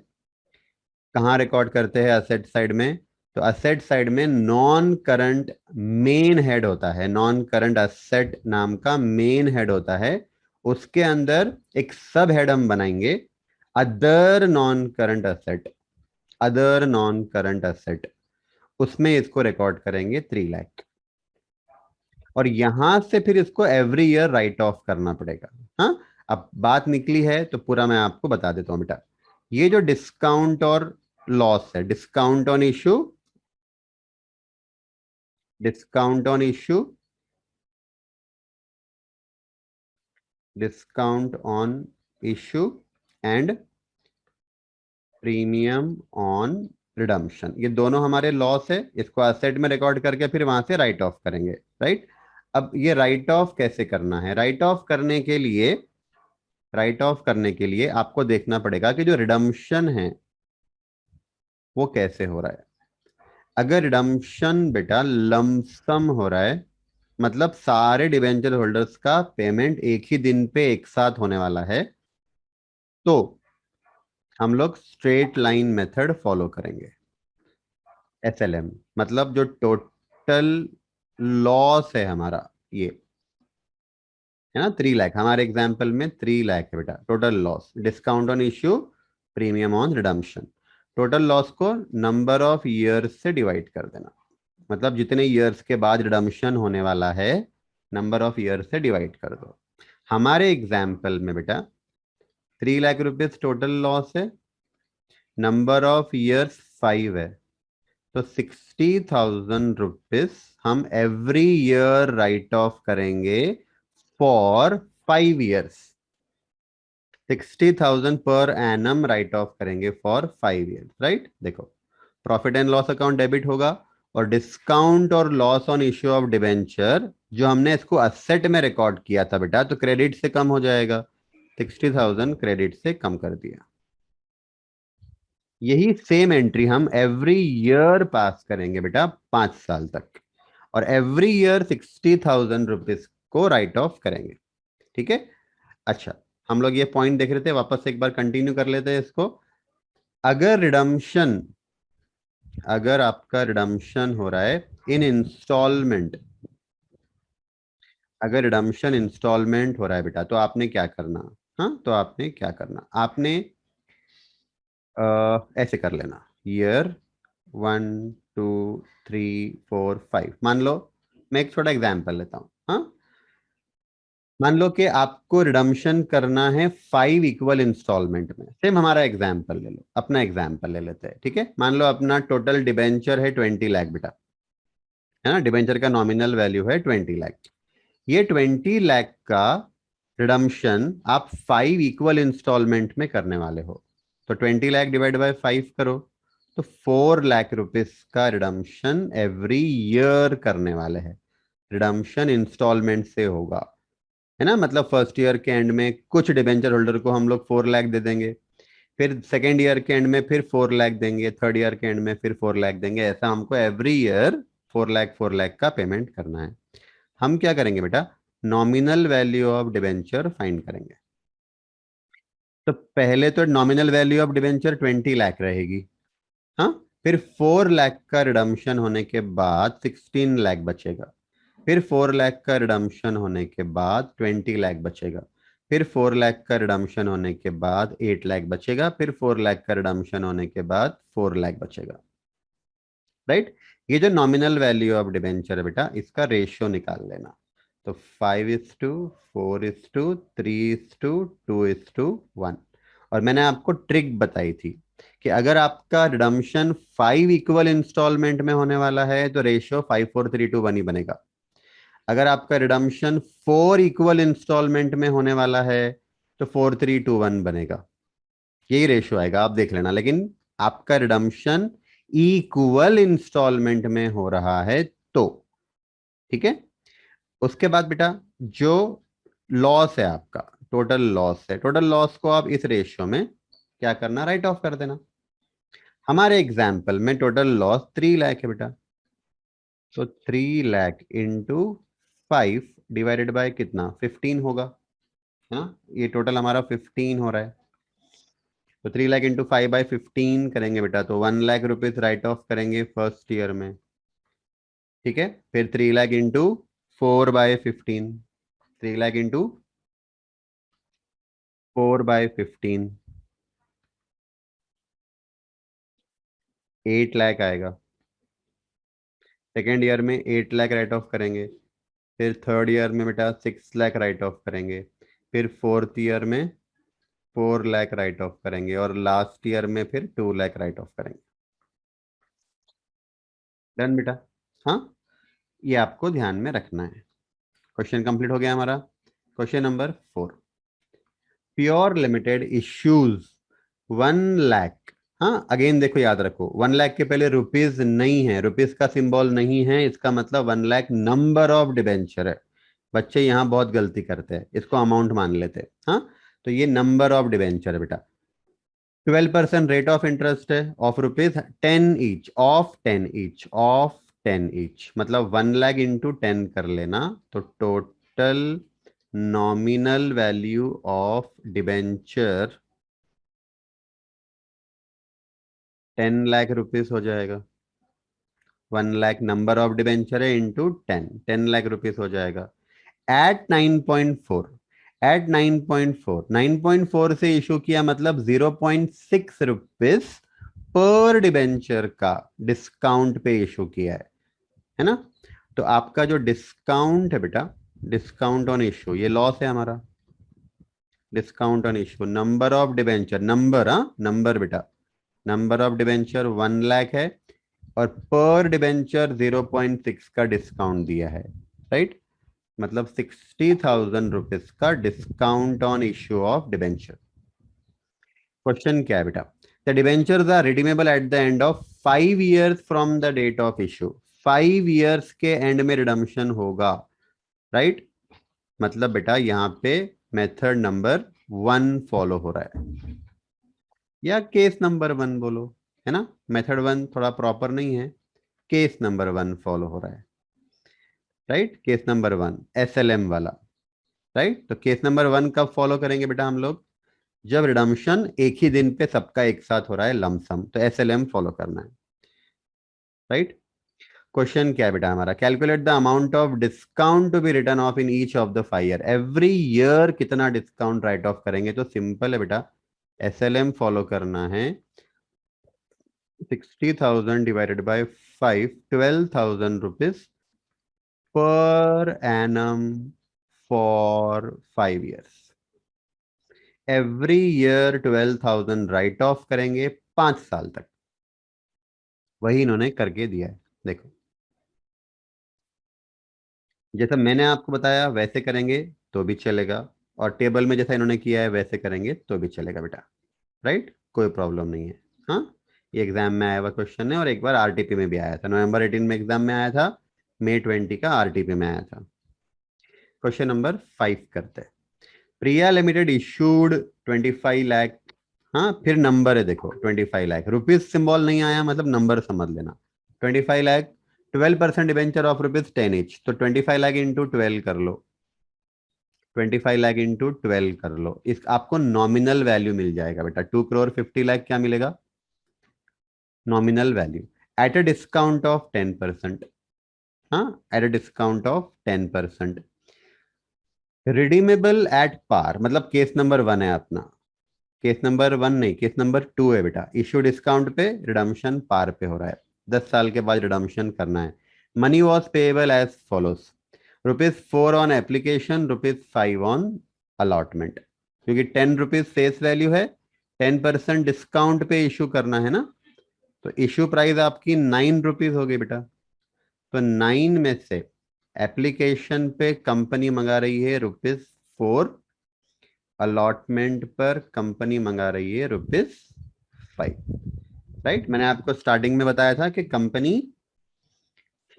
कहाँ रिकॉर्ड करते हैं असेट साइड में, तो असेट साइड में नॉन करंट मेन हेड होता है, नॉन करंट असेट नाम का मेन हेड होता है, उसके अंदर एक सब हेड हम बनाएंगे, other non current asset, other non current asset, उसमें इसको रिकॉर्ड करेंगे 3 लाख। और यहां से फिर इसको एवरी ईयर राइट ऑफ करना पड़ेगा। हाँ, अब बात निकली है तो पूरा मैं आपको बता देता हूं बेटा। ये जो डिस्काउंट और लॉस है, discount on issue, discount on issue, discount on issue and premium on redemption, ये दोनों हमारे लॉस है, इसको असेट में रिकॉर्ड करके फिर वहां से राइट ऑफ करेंगे, राइट। अब ये राइट ऑफ कैसे करना है? राइट ऑफ करने के लिए, राइट ऑफ करने के लिए आपको देखना पड़ेगा कि जो रिडम्पशन है वो कैसे हो रहा है। अगर रिडम्पशन बेटा लमसम हो रहा है, मतलब सारे डिबेंचर होल्डर्स का पेमेंट एक ही दिन पे एक साथ होने वाला है, तो हम लोग स्ट्रेट लाइन मेथड फॉलो करेंगे। एसएलएम मतलब जो टोटल लॉस है हमारा, ये है ना 3 लाख, हमारे एग्जाम्पल में 3 लाख है बेटा total loss, discount on issue, premium on redemption. Total loss को नंबर ऑफ ईयर्स से डिवाइड कर देना, मतलब जितने ईयर्स के बाद रिडम्पशन होने वाला है, नंबर ऑफ ईयर्स से डिवाइड कर दो। हमारे एग्जाम्पल में बेटा 3 लाख रुपीज टोटल लॉस है, नंबर ऑफ ईयर्स 5 है, तो 60,000 रुपीज हम एवरी ईयर राइट ऑफ करेंगे for 5 years. 60,000 per annum right off करेंगे फॉर 5 ईयर्स, राइट। देखो, profit and loss account debit होगा, और डिस्काउंट और loss on issue of debenture जो हमने इसको असेट में रिकॉर्ड किया था बेटा, तो क्रेडिट से कम हो जाएगा, 60,000 क्रेडिट से कम कर दिया। यही सेम एंट्री हम एवरी ईयर पास करेंगे बेटा 5 साल तक, और एवरी ईयर 60,000 रुपीज को राइट ऑफ करेंगे, ठीक है। अच्छा, हम लोग ये पॉइंट देख रहे थे, वापस एक बार कंटिन्यू कर लेते हैं इसको। अगर रिडम्पशन, अगर आपका रिडम्पशन हो रहा है इन इंस्टॉलमेंट, अगर रिडम्पशन इंस्टॉलमेंट हो रहा है बेटा, तो आपने क्या करना? हाँ, तो आपने क्या करना, आपने ऐसे कर लेना, ईयर 1 2 3 4 5, मान लो, मैं एक छोटा एग्जांपल लेता हूँ। हाँ, मान लो कि आपको रिडम्पशन करना है 5 इक्वल इंस्टॉलमेंट में, सेम हमारा एग्जांपल ले लो, अपना एग्जांपल ले लेते हैं, ठीक है। मान लो अपना टोटल डिबेंचर है 20 लाख बेटा, है ना, डिबेंचर का नॉमिनल वैल्यू है 20 लाख। ये 20 लाख का रिडम्पशन आप 5 इक्वल इंस्टॉलमेंट में करने वाले हो, तो 20 लाख डिवाइड बाय 5 करो, तो 4 लाख रुपीज का रिडम्पशन एवरी ईयर करने वाले हैं। रिडम्पशन इंस्टॉलमेंट से होगा, है ना, मतलब फर्स्ट ईयर के एंड में कुछ डिबेंचर होल्डर को हम लोग 4 लाख दे देंगे, फिर सेकेंड ईयर के एंड में फिर 4 लाख देंगे, थर्ड ईयर के एंड में फिर 4 लाख देंगे, ऐसा हमको एवरी ईयर 4 लाख का पेमेंट करना है। हम क्या करेंगे बेटा, nominal value of debenture find करेंगे। तो पहले तो nominal value of debenture 20 lakh रहेगी, हाँ, फिर 4 लाख का रिडम्पशन होने के बाद 16 लाख बचेगा, फिर 4 लाख का रिडम्पशन होने के बाद 20 लाख बचेगा, फिर 4 लाख का रिडम्पशन होने के बाद 8 लाख बचेगा, फिर 4 लाख का रिडम्पशन होने के बाद 4 लाख बचेगा, राइट। ये जो नॉमिनल वैल्यू ऑफ डिबेंचर है बेटा, इसका रेशियो निकाल लेना। तो 5:4:3:2:1। और मैंने आपको ट्रिक बताई थी कि अगर आपका रिडम्पशन 5 इक्वल इंस्टॉलमेंट में होने वाला है तो रेशियो 5:4:3:2:1 ही बनेगा। अगर आपका रिडम्पशन 4 इक्वल इंस्टॉलमेंट में होने वाला है तो 4:3:2:1 बनेगा, यही रेशियो आएगा, आप देख लेना। लेकिन आपका रिडम्पशन इक्वल इंस्टॉलमेंट में हो रहा है तो, ठीक है। उसके बाद बेटा जो लॉस है आपका, टोटल लॉस है, टोटल लॉस को आप इस रेशियो में क्या करना, राइट ऑफ कर देना। हमारे एग्जाम्पल में टोटल लॉस 3 लाख है बेटा, तो 3 लाख इंटू 5 डिवाइडेड बाय कितना, 15 होगा, है ना, ये टोटल हमारा 15 हो रहा है। तो 3 लाख इंटू 5/15 करेंगे बेटा, तो 1 लाख रुपीज राइट ऑफ करेंगे फर्स्ट ईयर में। ठीक है, फिर 3 लाख इंटू 4/15, 3 लाख इंटू 4/15, 8 लाख आएगा। सेकेंड ईयर में 8 लाख राइट ऑफ करेंगे, फिर थर्ड ईयर में बेटा 6 लाख राइट ऑफ करेंगे, फिर फोर्थ ईयर में 4 लाख राइट ऑफ करेंगे, और लास्ट ईयर में फिर 2 लाख राइट ऑफ करेंगे। डन बेटा। हाँ, ये आपको ध्यान में रखना है। क्वेश्चन कंप्लीट हो गया हमारा। Question number 4, pure limited issues 1 lakh. हाँ, अगेन देखो, याद रखो 1 लाख के पहले रुपीज नहीं है, रुपीज का सिंबल नहीं है, इसका मतलब 1 लाख नंबर ऑफ डिबेंचर है। बच्चे यहाँ बहुत गलती करते हैं, इसको अमाउंट मान लेते हैं। हाँ, तो ये नंबर ऑफ डिबेंचर है बेटा। 12% रेट ऑफ इंटरेस्ट है, of rupees 10 each, of ten each, मतलब 1 लाख इंटू 10 कर लेना, तो total nominal value of debenture 10 lakh rupees हो जाएगा। 1 लाख नंबर ऑफ डिबेंचर है इंटू 10 लाख रुपीज हो जाएगा। एट 9.4, एट 9.4, 9.4 से इशू किया, मतलब 0.6 रुपीज पर डिबेंचर का डिस्काउंट पे इशू किया है ना। तो आपका जो डिस्काउंट है बेटा, डिस्काउंट ऑन इशू, ये लॉस है हमारा। Discount on issue, number of debenture, number, हाँ नंबर बेटा, नंबर ऑफ डिबेंचर 1 लाख है, और पर डिबेंचर 0.6 का डिस्काउंट दिया है, राइट। मतलब 60,000 रुपीज का discount on issue of debenture. Question क्या है बेटा, the debentures are redeemable at the end of 5 years from the date of issue. 5 years के एंड में रिडम्पशन होगा, राइट। मतलब बेटा यहाँ पे मेथड नंबर 1 फॉलो हो रहा है, या केस नंबर 1 बोलो, है ना। मेथड 1 थोड़ा प्रॉपर नहीं है, केस नंबर 1 फॉलो हो रहा है, राइट। केस नंबर 1 SLM वाला, राइट। तो केस नंबर 1 कब फॉलो करेंगे बेटा हम लोग, जब रिडम्पशन एक ही दिन पे सबका एक साथ हो रहा है लमसम, तो SLM फॉलो करना है, राइट। क्वेश्चन क्या है बेटा हमारा, calculate the amount of discount to be written off in each of the 5 year। Every year कितना डिस्काउंट राइट ऑफ करेंगे, तो सिंपल है बेटा, SLM फॉलो करना है। 60,000 divided by 5, 12,000 rupees per annum for 5 years। Every year 12,000 right off करेंगे 5 साल तक। वही इन्होंने करके दिया है, देखो जैसा मैंने आपको बताया वैसे करेंगे तो भी चलेगा, और टेबल में जैसा इन्होंने किया है वैसे करेंगे तो भी चलेगा बेटा, राइट, कोई प्रॉब्लम नहीं है। हाँ, ये एग्जाम में आया हुआ क्वेश्चन है, और एक बार RTP में भी आया था, नवंबर 18 में एग्जाम में आया था, May 20 का RTP में आया था। क्वेश्चन नंबर 5 करते हैं। प्रिया लिमिटेड इशूड 25 लाख। हाँ, फिर नंबर है देखो, 25 लाख, रुपीज सिंबल नहीं आया, मतलब नंबर समझ लेना। 25 lakh, 12% debenture of rupees 10 each, तो 25 लाख इंटू 12 कर लो, 25 लाख इंटू 12 कर लो, इस आपको नॉमिनल वैल्यू मिल जाएगा बेटा। 2,50,00,000 क्या मिलेगा, nominal value, at a discount of 10%। हाँ, at a discount of 10%, redeemable at par, मतलब केस नंबर 1 है अपना। केस नंबर 1 नहीं, केस नंबर 2 है बेटा, इश्यू डिस्काउंट पे, रिडम्पशन पार पे हो रहा है, 10 साल के बाद रिडम्पशन करना है। Money was payable as follows, ₹4 on application, ₹5 on allotment. क्योंकि 10 रुपीज फेस वैल्यू है, 10% डिस्काउंट पे इशू करना है ना, तो इशू प्राइस आपकी 9 रुपीज हो गई बेटा। तो 9 में से एप्लीकेशन पे कंपनी मंगा रही है ₹4, अलॉटमेंट पर कंपनी मंगा रही है ₹5, राइट। मैंने आपको स्टार्टिंग में बताया था कि कंपनी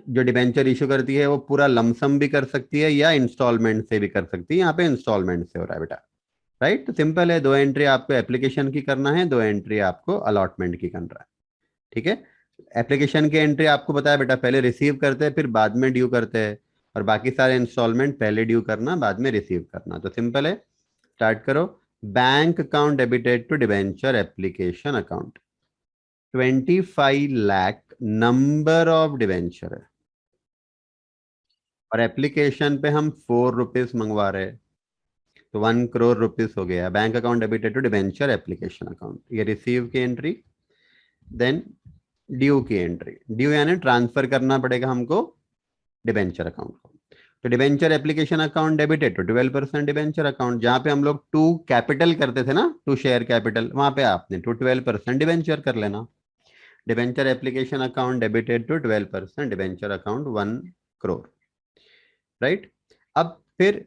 जो डिबेंचर इशू करती है वो पूरा लमसम भी कर सकती है या इंस्टॉलमेंट से भी कर सकती है, यहाँ पे इंस्टॉलमेंट से हो रहा है बेटा, राइट। तो सिंपल है, 2 एंट्री आपको एप्लीकेशन की करना है, 2 एंट्री आपको अलॉटमेंट की करना है, ठीक है। एप्लीकेशन की एंट्री आपको बताया बेटा, पहले रिसीव करते हैं फिर बाद में ड्यू करते हैं, और बाकी सारे इंस्टॉलमेंट पहले ड्यू करना बाद में रिसीव करना। तो सिंपल है, स्टार्ट करो। Bank account debited to debenture application account. 25 lakh number of debenture है और एप्लीकेशन पे हम 4 रुपीज मंगवा रहे हैं, तो 1 करोड़ रुपीज हो गया। Bank account debited to debenture application account, ये रिसीव की एंट्री। देन ड्यू की एंट्री, ड्यू यानी ट्रांसफर करना पड़ेगा हमको डिबेंचर अकाउंट को। तो debenture application account debited to 12% debenture account, जहां पे हम लोग टू कैपिटल करते थे ना, टू शेयर कैपिटल, वहां पे आपने टू 12% डिबेंचर कर लेना। Debenture application account debited to 12% debenture account 1 crore, right. अब फिर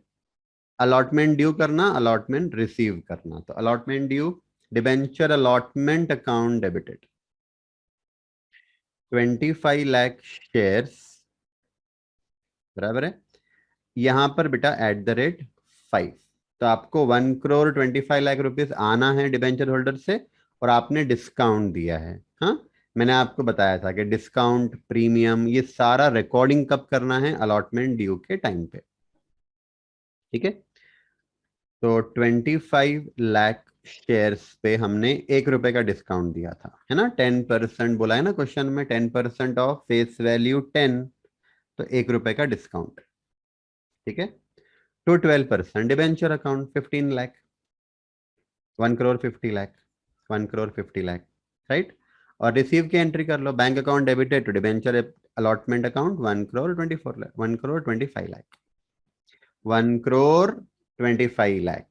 अलॉटमेंट ड्यू करना, अलॉटमेंट रिसीव करना। तो allotment due, debenture allotment account debited 25 lakh shares, बराबर है। यहां पर बेटा @5, तो आपको 1 करोड़ 25 लाख रुपीज आना है डिबेंचर होल्डर से, और आपने डिस्काउंट दिया है। हाँ, मैंने आपको बताया था कि डिस्काउंट प्रीमियम ये सारा रिकॉर्डिंग कब करना है, अलॉटमेंट ड्यू के टाइम पे, ठीक है। तो 25 लाख शेयर्स पे हमने 1 रुपए का डिस्काउंट दिया था, है ना। 10% बोला है ना क्वेश्चन में, 10% ऑफ फेस वैल्यू 10, तो 1 रुपए का डिस्काउंट, ठीक है। To 12% debenture account 15 lakh, 1 crore 50 lakh, 1 crore 50 lakh, right. और रिसीव की एंट्री कर लो, bank account debited to debenture allotment account 1 crore 24 lakh, 1 crore 25 lakh, 1 crore 25 lakh.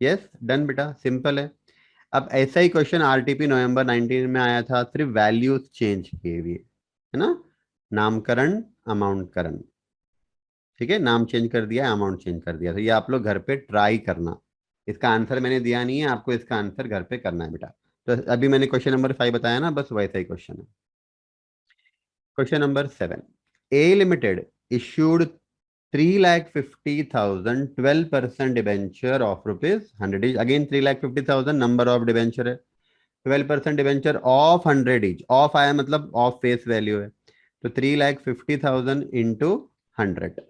Yes, done बेटा, सिंपल है। अब ऐसा ही क्वेश्चन आरटीपी नवंबर 19 में आया था, सिर्फ वैल्यूज चेंज किए हुए, है ना। नामकरण, अमाउंट करण, ठीक है, नाम चेंज कर दिया, अमाउंट चेंज कर दिया। तो ये आप लोग घर पे ट्राई करना। इसका आंसर मैंने दिया नहीं है आपको, इसका आंसर घर पे करना है बेटा। तो अभी मैंने क्वेश्चन नंबर 5 बताया ना, बस वैसा ही क्वेश्चन है। Question number 7, A limited issued 3,50,000 12% debenture of ₹100 each। Again 3,50,000 number of debenture है, 12% डिबेंचर ऑफ 100 each, ऑफ आया मतलब ऑफ फेस वैल्यू है, तो 3,50,000 इंटू 100,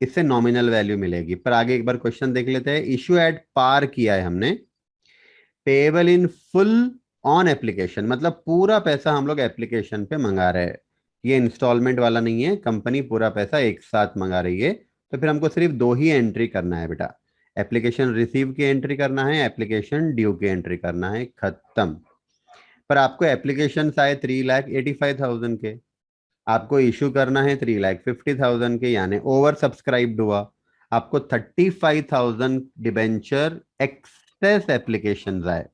इससे नॉमिनल वैल्यू मिलेगी। पर आगे एक बार क्वेश्चन देख लेते हैं। इश्यू एट पार किया है हमने, payable in full on application, मतलब पूरा पैसा हम लोग एप्लीकेशन पे मंगा रहे हैं, ये इंस्टॉलमेंट वाला नहीं है, कंपनी पूरा पैसा एक साथ मंगा रही है। तो फिर हमको सिर्फ दो ही एंट्री करना है बेटा, एप्लीकेशन रिसीव की एंट्री करना है, एप्लीकेशन ड्यू की एंट्री करना है, खत्म। पर आपको एप्लीकेशन आए 3,85,000 के, आपको इशू करना है 3,50,000 के, यानी ओवर सब्सक्राइब्ड हुआ। आपको 35,000 डिबेंचर एक्सेस एप्लीकेशन आए।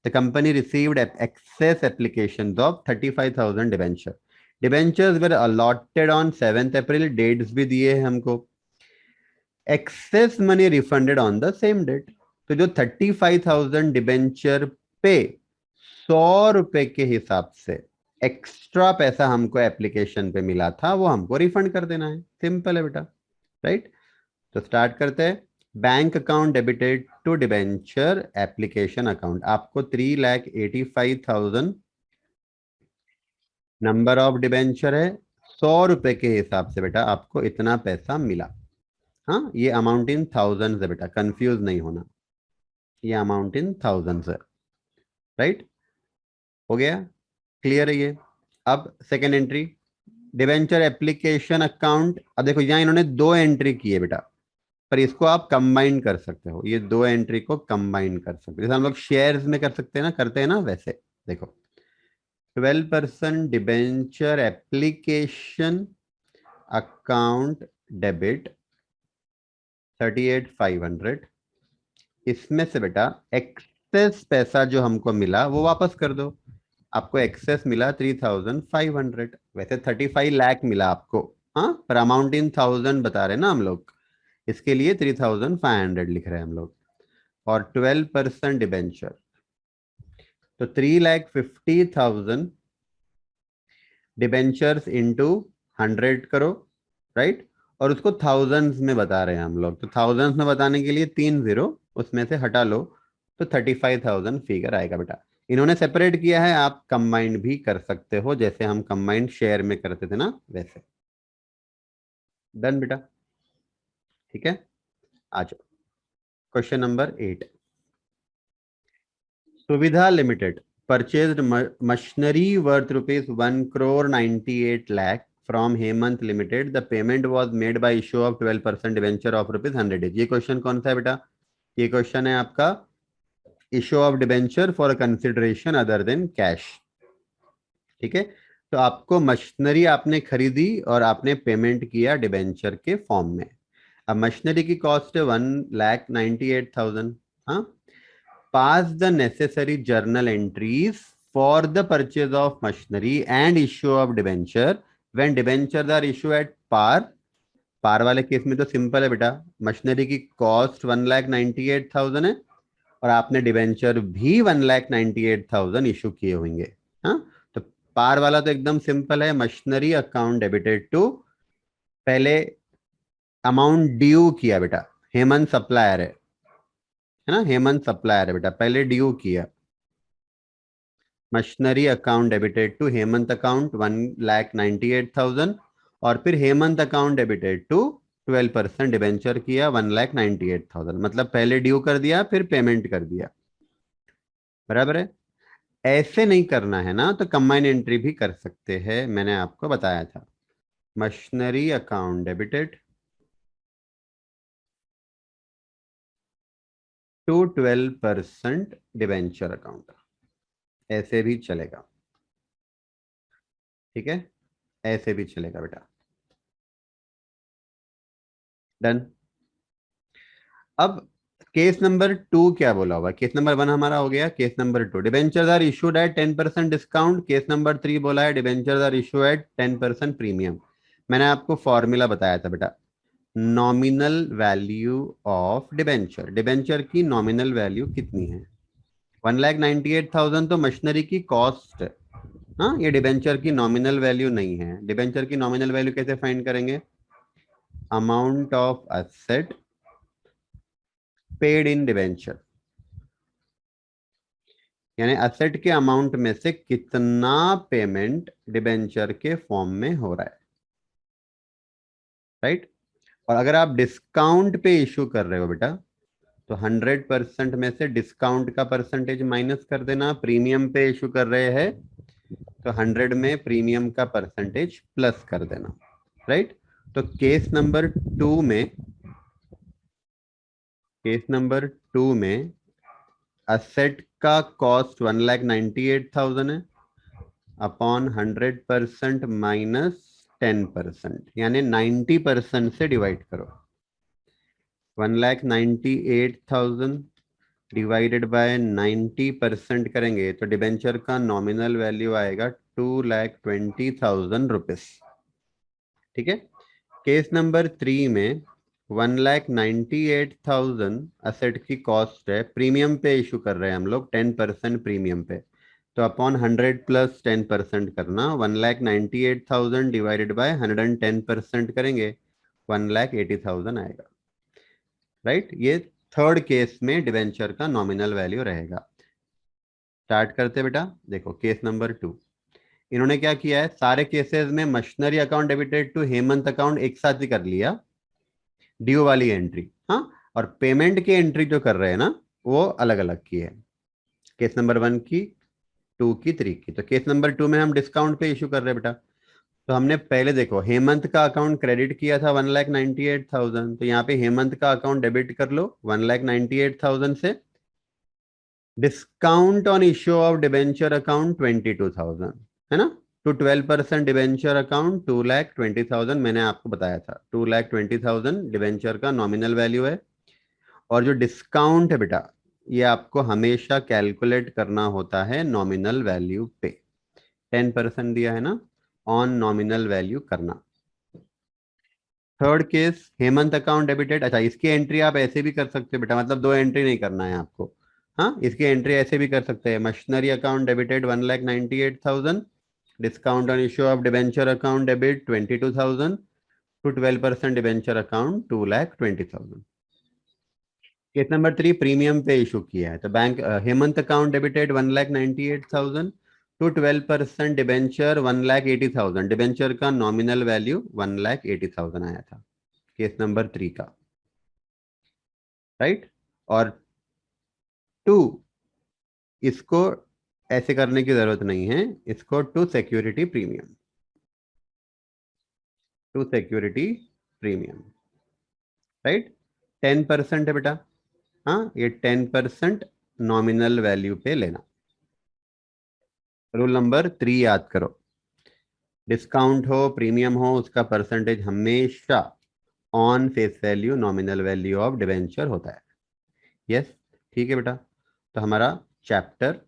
The company received excess application of 35,000 debenture. Debentures were allotted on 7 April, dates भी दिए हैं हमको। Excess money refunded on the same date. तो जो 35,000 डिबेंचर पे 100 रुपए के हिसाब से एक्स्ट्रा पैसा हमको एप्लीकेशन पे मिला था, वो हमको रिफंड कर देना है, सिंपल है बेटा, राइट। तो स्टार्ट करते हैं। Bank account debited to debenture application account, आपको 3,85,000 नंबर ऑफ डिबेंचर है, 100 रुपए के हिसाब से बेटा आपको इतना पैसा मिला। हाँ, ये अमाउंट इन थाउजेंड्स है बेटा, कंफ्यूज नहीं होना, ये अमाउंट इन थाउजेंड्स है, राइट। हो गया, क्लियर है ये। अब second entry, debenture application account. अब देखो यहाँ इन्होंने दो एंट्री की है बेटा, पर इसको आप कंबाइन कर सकते हो, ये दो एंट्री को कंबाइन कर सकते हो, जैसे हम लोग शेयर्स में कर सकते हैं ना, करते हैं ना, वैसे देखो 12% डिबेंचर एप्लीकेशन अकाउंट डेबिट 38,500, इसमें से बेटा एक्सेस पैसा जो हमको मिला वो वापस कर दो। आपको एक्सेस मिला 3,500, वैसे 35 लाख मिला आपको, हाँ, पर अमाउंट इन थाउजेंड बता रहे ना हम लोग, इसके लिए 3,500 लिख रहे हैं हम लोग। और 12% डिबेंचर, तो 3,50,000 डिबेंचर्स इंटू 100 करो, राइट। और उसको थाउजेंड्स में बता रहे हैं हम लोग, तो थाउजेंड्स में बताने के लिए 3 जीरो उसमें से हटा लो, तो 35,000 फिगर आएगा बेटा। इन्होंने सेपरेट किया है, आप कंबाइंड भी कर सकते हो, जैसे हम कंबाइंड शेयर में करते थे ना, वैसे। डन बेटा, ठीक है। आ जाओ क्वेश्चन नंबर 8। सुविधा limited purchased machinery worth rupees 1 crore 98 lakh from Hemant Limited. The payment was made by issue of 12% debenture of rupees 100 each. ये क्वेश्चन कौन सा है बेटा? ये क्वेश्चन है आपका issue of debenture for consideration other than cash. ठीक है, तो आपको मशीनरी आपने खरीदी और आपने पेमेंट किया डिबेंचर के फॉर्म में। अब मशीनरी की कॉस्ट है 1,98,000। हाँ, pass the necessary journal entries for the purchase of machinery and issue of debenture when debentures are issued at par। पार वाले केस में तो सिंपल है बेटा, मशीनरी की कॉस्ट 1,98,000 है और आपने डिबेंचर भी 1,98,000 इशू किए होंगे। हाँ, तो पार वाला तो एकदम सिंपल है, मशीनरी अकाउंट डेबिटेड टू, पहले अमाउंट ड्यू किया बेटा, हेमंत सप्लायर है ना, हेमंत सप्लायर है बेटा, पहले ड्यू किया। Machinery account debited to Hemant account 1,98,000 और फिर Hemant account debited to 12% debenture किया 1,98,000, मतलब पहले ड्यू कर दिया फिर पेमेंट कर दिया। बराबर है? ऐसे नहीं करना है ना तो कंबाइन एंट्री भी कर सकते हैं, मैंने आपको बताया था। Machinery account debited to 12% debenture account, ऐसे भी चलेगा। ठीक है, ऐसे भी चलेगा बेटा। डन। अब केस नंबर 2 क्या बोला हुआ? केस नंबर 1 हमारा हो गया, case number 2 debentures are issued at 10% discount. Case number 3 बोला है debentures are issue at 10% premium. मैंने आपको फॉर्मूला बताया था बेटा, nominal value of debenture, debenture की नॉमिनल वैल्यू कितनी है? 1,98,000 तो मशीनरी की कॉस्ट है। हाँ, ये डिबेंचर की नॉमिनल वैल्यू नहीं है। डिबेंचर की नॉमिनल वैल्यू कैसे फाइंड करेंगे? Amount of asset paid in debenture, यानी असेट के अमाउंट में से कितना पेमेंट डिबेंचर के फॉर्म में हो रहा है। राइट? और अगर आप डिस्काउंट पे इशू कर रहे हो बेटा तो 100% में से डिस्काउंट का परसेंटेज माइनस कर देना। प्रीमियम पे इशू कर रहे हैं तो 100 में प्रीमियम का परसेंटेज प्लस कर देना। राइट? तो केस नंबर 2 में, केस नंबर 2 में असेट का कॉस्ट 1,98,000 है अपॉन 100% माइनस 10%, यानी 90% से डिवाइड करो। 1,98,000 डिवाइडेड बाय 90% करेंगे तो डिबेंचर का नॉमिनल वैल्यू आएगा 2,20,000 रुपीस। ठीक है, केस नंबर 3 में 1,98,000 असेट की कॉस्ट है, प्रीमियम पे इशू कर रहे हैं हम लोग 10% प्रीमियम पे, तो अपॉन 100 प्लस 10% करना, 1,98,000 डिवाइडेड बाय 110% करेंगे 1,80,000 आएगा। राइट? ये थर्ड केस में डिवेंचर का नॉमिनल वैल्यू रहेगा। स्टार्ट करते बेटा। देखो केस नंबर 2, इन्होंने क्या किया है, सारे केसेस में machinery account debited to Hemant account एक साथ ही कर लिया, ड्यू वाली एंट्री। हाँ, और पेमेंट की एंट्री जो कर रहे हैं ना वो अलग अलग की है, केस नंबर 1 की, 2 की, 3 की। तो केस नंबर 2 में हम डिस्काउंट पे इशू कर रहे हैं बेटा, तो हमने पहले देखो हेमंत का अकाउंट क्रेडिट किया था 1,98,000, तो यहाँ पे हेमंत का अकाउंट डेबिट कर लो 1,98,000 से, discount on issue of debenture account 22,000 है ना, टू 12% डिबेंचर अकाउंट 2,20,000। मैंने आपको बताया था 2,20,000 डिबेंचर का नॉमिनल वैल्यू है। और जो डिस्काउंट है बेटा ये आपको हमेशा कैलकुलेट करना होता है नॉमिनल वैल्यू पे, 10% दिया है ना, ऑन नॉमिनल वैल्यू करना। Third case Hemant account debited. अच्छा, इसकी एंट्री आप ऐसे भी कर सकते हो बेटा, मतलब दो एंट्री नहीं करना है आपको। हाँ, इसकी एंट्री ऐसे भी कर सकते हैं, machinery account debited 1,98,000, discount on issue of debenture account debit 22,000 to 12% debenture account 2,20,000। Case number 3 premium पे इशू किया है, तो bank Hemant account debited 1,98,000 to 12% debenture 1,80,000, debenture का नॉमिनल वैल्यू 1,80,000 आया था केस नंबर 3 का। राइट? और 2 इसको ऐसे करने की जरूरत नहीं है, इसको to security premium, to security premium, right. 10% है बेटा, हाँ, ये 10% नॉमिनल वैल्यू पे लेना। रूल नंबर 3 याद करो, डिस्काउंट हो प्रीमियम हो उसका परसेंटेज हमेशा on face value nominal value of debenture होता है। यस, ठीक है बेटा। तो हमारा चैप्टर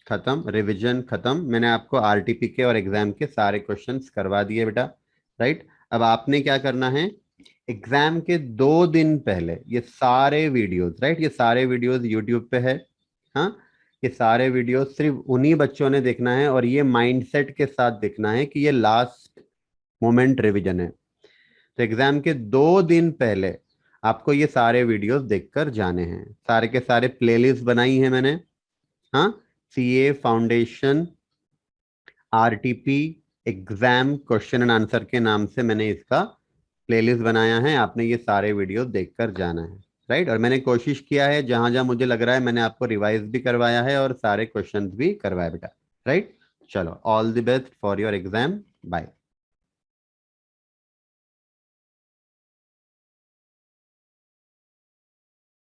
खत्म, रिवीजन खत्म, मैंने आपको आरटीपी के और एग्जाम के सारे क्वेश्चंस करवा दिए बेटा, राइट। अब आपने क्या करना है, एग्जाम के 2 दिन पहले ये सारे वीडियोस, राइट, ये सारे वीडियोस यूट्यूब पे है, हाँ, ये सारे वीडियोस सिर्फ उन्हीं बच्चों ने देखना है और ये माइंडसेट के साथ देखना है कि ये लास्ट मोमेंट रिवीजन है। तो एग्जाम के 2 दिन पहले आपको ये सारे वीडियोस देखकर जाने हैं, सारे के सारे प्लेलिस्ट बनाई है मैंने, हाँ, CA foundation RTP exam question and answer के नाम से मैंने इसका प्लेलिस्ट बनाया है, आपने ये सारे वीडियो देखकर जाना है, राइट। और मैंने कोशिश किया है जहां जहां मुझे लग रहा है मैंने आपको रिवाइज भी करवाया है और सारे क्वेश्चंस भी करवाए बेटा, राइट। चलो, all the best for your exam, bye.